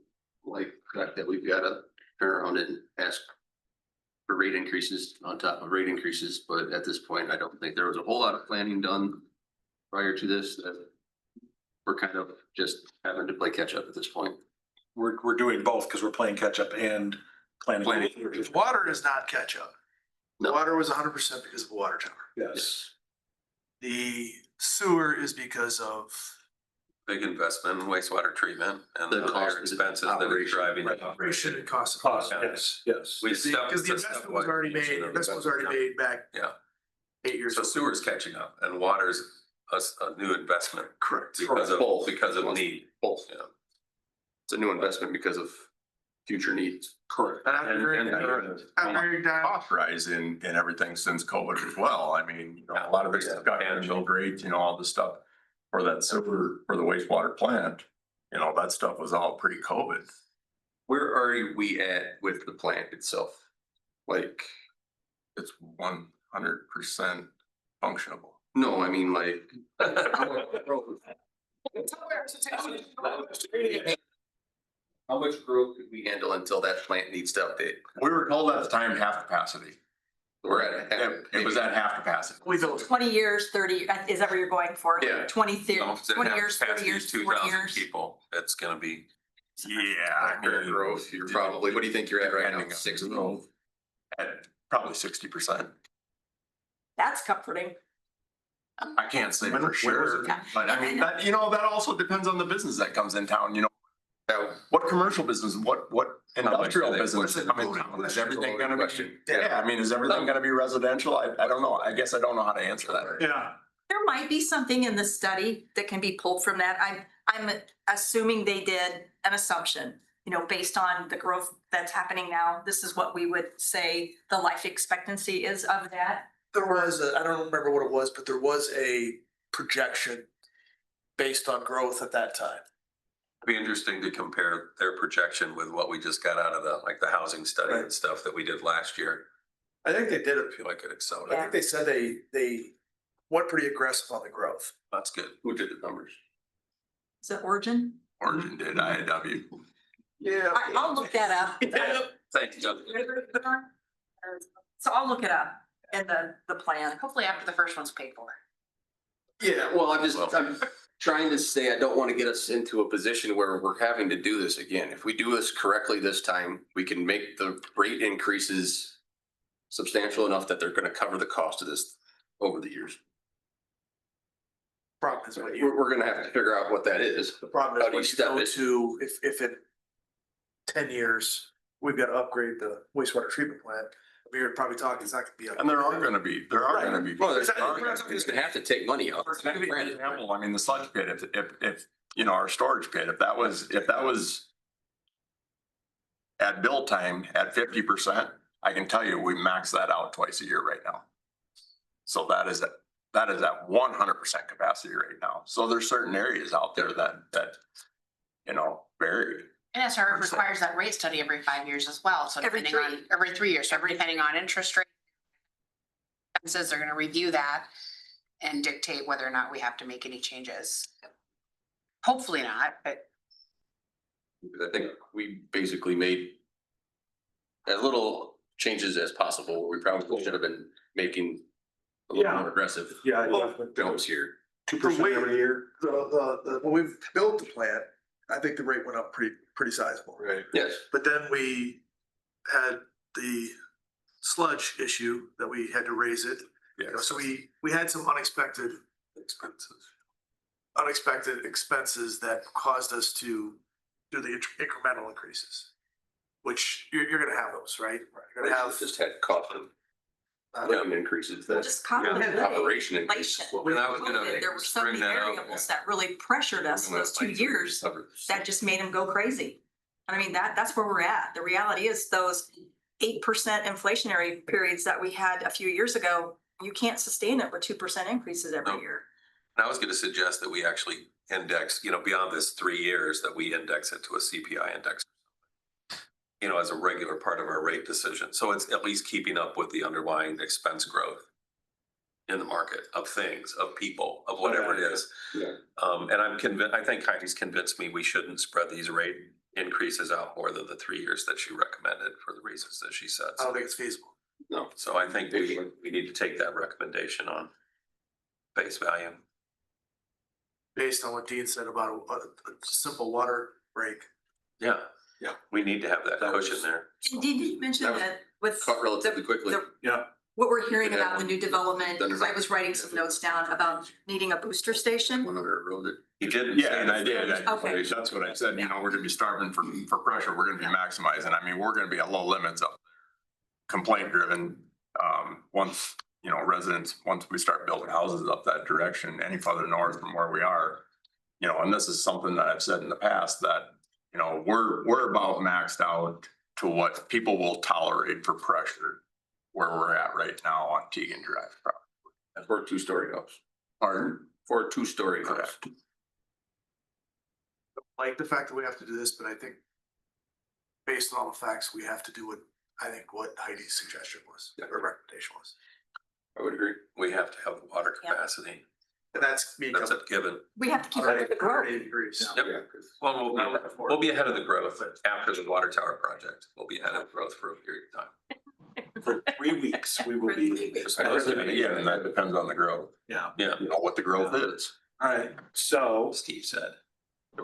like the fact that we've gotta turn around and ask for rate increases on top of rate increases, but at this point, I don't think there was a whole lot of planning done prior to this, that we're kind of just having to play catch up at this point. We're doing both because we're playing catch up and planning. Water is not catch up. The No. water was 100% because of the water tower. Yes. The sewer is because of, Big investment in wastewater treatment and The the cost higher of the expenses that are operation, driving. right, operation and cost. Cost, yes, yes. We Because stepped- the it's a investment was already stepwise made, function the of investment was already made back Yeah. 8 years So ago. sewer's catching up and water's a new investment Correct. because of, Both. because of need. Both. Yeah. It's a new investment because of future needs. Correct. And after And- hearing and- that, after hearing that, Cost rise in everything since COVID as well. I mean, you know, a lot of this discussion, mill grades, you know, all the stuff for that sewer, for the wastewater plant, you know, that stuff was all pre-COVID. Where are we at with the plant itself? Like, It's 100% functionable. no, I mean like. How much growth could we handle until that plant needs to update? We were told at the time half capacity. We're at. It was at half capacity. we built it. 20 years, 30, is that what you're going for? Yeah. 20, So if they 20 have years, 30 capacity years, of 40 2,000 years. people, it's gonna be, Yeah. I mean, Growth, you're probably, what do you think you're at right now? depending on 60? growth, At probably 60%. That's comforting. I can't say for sure, Yeah. but I mean, that, you know, that also depends on the business that comes in town, you know. What commercial business, what industrial they business push come in it? town? Is everything gonna be? Question. Yeah, I mean, is everything gonna be residential? I don't know. I guess I don't know how to answer that. Yeah. There might be something in the study that can be pulled from that. I'm assuming they did an assumption, you know, based on the growth that's happening now. This is what we would say the life expectancy is of that. There was, I don't remember what it was, but there was a projection based on growth at that time. It'd be interesting to compare their projection with what we just got out of the housing study and stuff that we did last year. I think they did it. I feel like it I accelerated. think they said they went pretty aggressive on the growth. That's good. Who did the numbers? Is it Origin? Origin did, IAW. Yeah. I'll look that up. Thank you. So I'll look it up in the plan. Hopefully after the first one's paid for. Yeah, well, I'm trying to say, I don't want to get us into a position where we're having to do this again. If we do this correctly this time, we can make the rate increases substantial enough that they're going to cover the cost of this over the years. Problem is what We're going to have to figure out what that is. the problem How is do you when you step go it? to, if in 10 years, we've got to upgrade the wastewater treatment plant, we're probably talking, it's not gonna be. And there are gonna be. Well, it's going to have to take money out. For example, I mean, the sludge pit, if, you know, our storage pit, if that was at build time at 50%, I can tell you, we max that out twice a year right now. So that is at 100% capacity right now. So there's certain areas out there that, you know, vary. And SR requires that rate study every 5 years as well, so Every depending on, every 3 years, so depending on interest rate. Says they're gonna review that and dictate whether or not we have to make any changes. Hopefully not, but I think we basically made as little changes as possible. We probably should have been making a little more aggressive Yeah. jumps here. 2% every year. When we've built the plant, I think the rate went up pretty sizable. Right. Yes. But then we had the sludge issue that we had to raise it. You know, so we had some unexpected expenses that caused us to do the incremental increases. Which you're gonna have those, right? You're gonna have. Just had cost of living increases. Well, That just cost of living, operation inflation. increases. And I was gonna COVID, there were so bring many that up. variables that really pressured us those 2 years that just made them go crazy. I mean, that's where we're at. The reality is those 8% inflationary periods that we had a few years ago, you can't sustain it with 2% increases every No. year. And I was gonna suggest that we actually index, you know, beyond this 3 years, that we index it to a CPI index. You know, as a regular part of our rate decision. So it's at least keeping up with the underlying expense growth in the market of things, of people, of whatever it is. Yeah. And I'm convinced, I think Heidi's convinced me we shouldn't spread these rate increases out more than the 3 years that she recommended for the reasons that she said. I don't think it's feasible. No. So I think we need to take that recommendation on face value. Based on what Dean said about a simple water break. Yeah, we need to have that cushion there. And did you mention That was that with Cut relatively quickly. what we're hearing Yeah. about the new development, Then- because I was writing some notes down about needing a booster station? One under eroded. He didn't. Yeah, and I did. Okay. That's what I said, you know, we're gonna be starving for pressure. We're gonna be maximizing. I mean, we're gonna be at low limits up there. Complaint driven, once, you know, residents, once we start building houses up that direction, any further north from where we are. You know, and this is something that I've said in the past that, you know, we're about maxed out to what people will tolerate for pressure. Where we're at right now on Teagan Drive. That's for a 2-story house. Pardon? For a 2-story house. Correct. Like the fact that we have to do this, but I think based on all the facts, we have to do what Heidi's suggestion was, or recommendation was. I would agree. We have to have the water capacity. And that's me That's coming. a given. We have to keep up with the growth. 180 degrees. Yep. Well, we'll be ahead of the growth after the water tower project. We'll be ahead of growth for a period of time. For 3 weeks, we will be. Yeah, and that depends on the growth. Yeah. Yeah. You know, what the growth is. All right, so Steve said.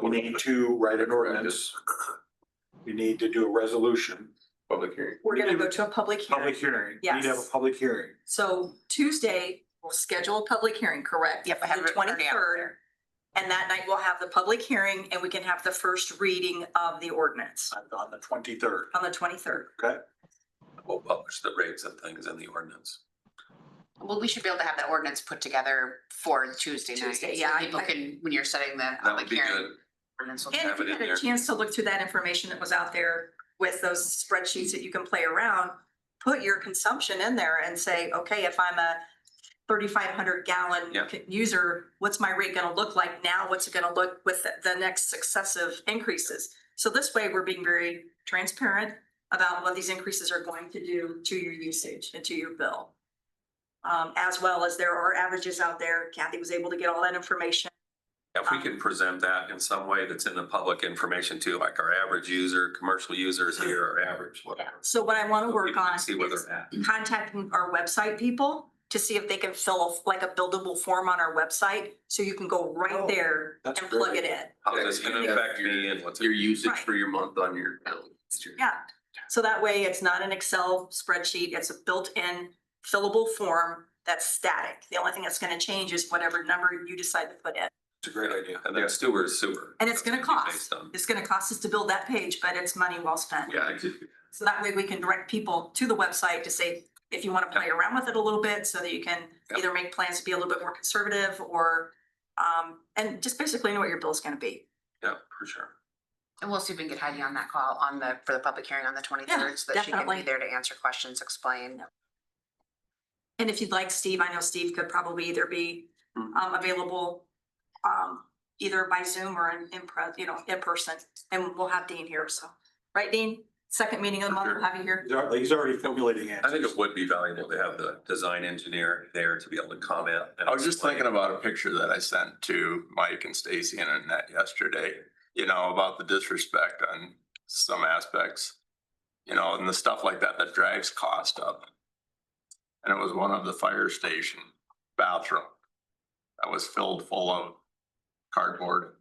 we need to write an ordinance. We need to do a resolution, Public hearing. We're gonna go to a public public hearing. hearing. We need to have a Yes. public hearing. So Tuesday, we'll schedule a public hearing, correct? Yep, I have The it already out 23rd. there. And that night we'll have the public hearing and we can have the first reading of the ordinance On the 23rd, on the 23rd. okay? We'll publish the rates and things in the ordinance. Well, we should be able to have that ordinance put together for Tuesday night. Tuesday, so yeah, I- People can, when you're setting the That public would be hearing. good. Ordinance will And have if it you in had there. a chance to look through that information that was out there with those spreadsheets that you can play around, put your consumption in there and say, okay, if I'm a 3,500 gallon Yeah. user, what's my rate gonna look like now? What's it gonna look with the next successive increases? So this way, we're being very transparent about what these increases are going to do to your usage and to your bill. As well as there are averages out there. Kathy was able to get all that information. If we can present that in some way that's in the public information too, like our average user, commercial users here, our average, whatever. So what I want to work People can on see where is they're at. contacting our website people to see if they can fill like a buildable form on our website. So you can go right there and that's plug great. it in. How is this gonna affect me and what's it? Your usage Right. for your month on your. Yeah. So that way it's not an Excel spreadsheet. It's a built-in fillable form that's static. The only thing that's going to change is whatever number you decide to put in. It's a great idea. And then sewer is sewer. And it's going to cost. Based on- It's going to cost us to build that page, but it's money well spent. Yeah, exactly. So that way we can direct people to the website to say, if you want to play around with it a little bit so that you can either make plans to be a little bit more conservative or, and just basically know what your bill's going to be. Yeah, for sure. And we'll see if we can get Heidi on that call for the public hearing on the 23rd, so that she can be definitely. there to answer questions, explain. And if you'd like Steve, I know Steve could probably either be available either by Zoom or in person, and we'll have Dean here, so. Right, Dean? Second meeting of the month, we'll have you here. He's already formulating I answers. think it would be valuable to have the design engineer there to be able to comment. and I was just explain. thinking about a picture that I sent to Mike and Stacy and Annette yesterday, you know, about the disrespect on some aspects. You know, and the stuff like that that drives cost up. And it was one of the fire station bathroom that was filled full of cardboard,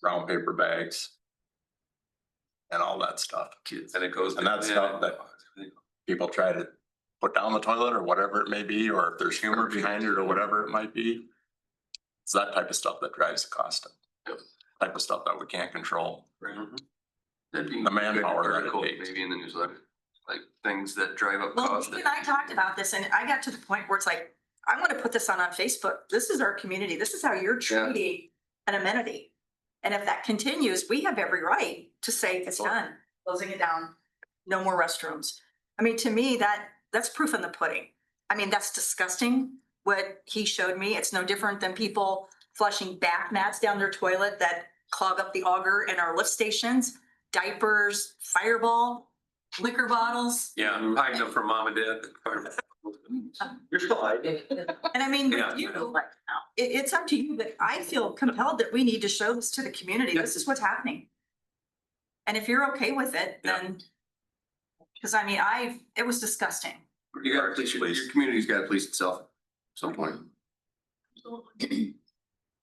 brown paper bags. And all that stuff. And it goes. And that's stuff that people try to put down the toilet or whatever it may be, or if there's humor behind it or whatever it might be. It's that type of stuff that drives the cost up. Type of stuff that we can't control. That'd be The manpower that it article takes. maybe in the newsletter, like things that drive up Well, cost. Dean and I talked about this, and I got to the point where it's like, I want to put this on Facebook. This is our community. This is how you're treating an amenity. And if that continues, we have every right to say it's done, closing it down, no more restrooms. I mean, to me, that's proof in the pudding. I mean, that's disgusting what he showed me. It's no different than people flushing bath mats down their toilet that clog up the auger in our lift stations, diapers, Fireball, liquor bottles. Yeah, I'm hiding them from mom and dad. You're still hiding. And I mean, Yeah, with you, I know. it's up to you, but I feel compelled that we need to show this to the community. This is what's happening. And if you're okay with it, then, because I mean, it was disgusting. You gotta police, your community's gotta police itself at some point.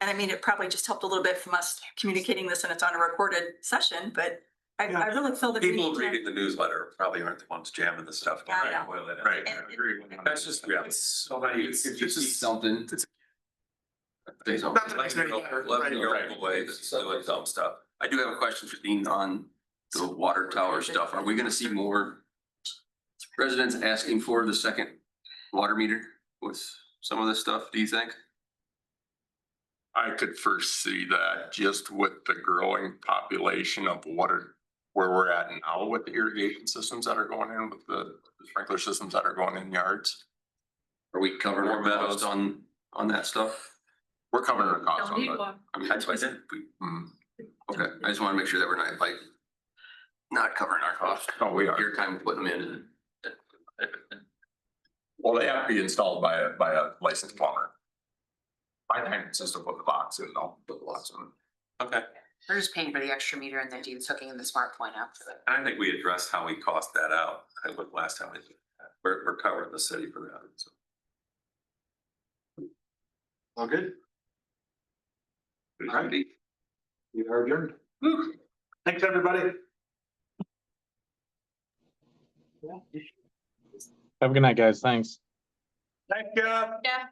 And I mean, it probably just helped a little bit from us communicating this and it's on a recorded session, but I really feel that we People need to. reading the newsletter probably aren't the ones jamming the stuff. Yeah, I know. Right. That's just, yeah. So many, if you see something. Say something. Not the next day, Let me go away, that's doing dumb stuff. I do have a question for Dean on the water tower stuff. Are we gonna see more residents asking for the second water meter with some of this stuff, do you think? I could first see that just with the growing population of where we're at now with the irrigation systems that are going in, with the sprinkler systems that are going in yards. Are we covering our More costs meadows. on that stuff? We're covering our costs Don't on need that. one. I mean, That's what I said. okay, I just wanna make sure that we're not like, not covering our costs. Oh, we are. Your time putting them in and. Well, they have to be installed by a licensed plumber. My time consists of putting the box in, though, put the box in. Okay, We're just paying for the extra meter and then Dean's hooking the smart point up. and I think we addressed how we cost that out. I looked last time we did that. We're covering the city for that, so. All good? All right. You are adjourned. Thanks, everybody. Have a good night, guys. Thanks. Thank you. Yeah.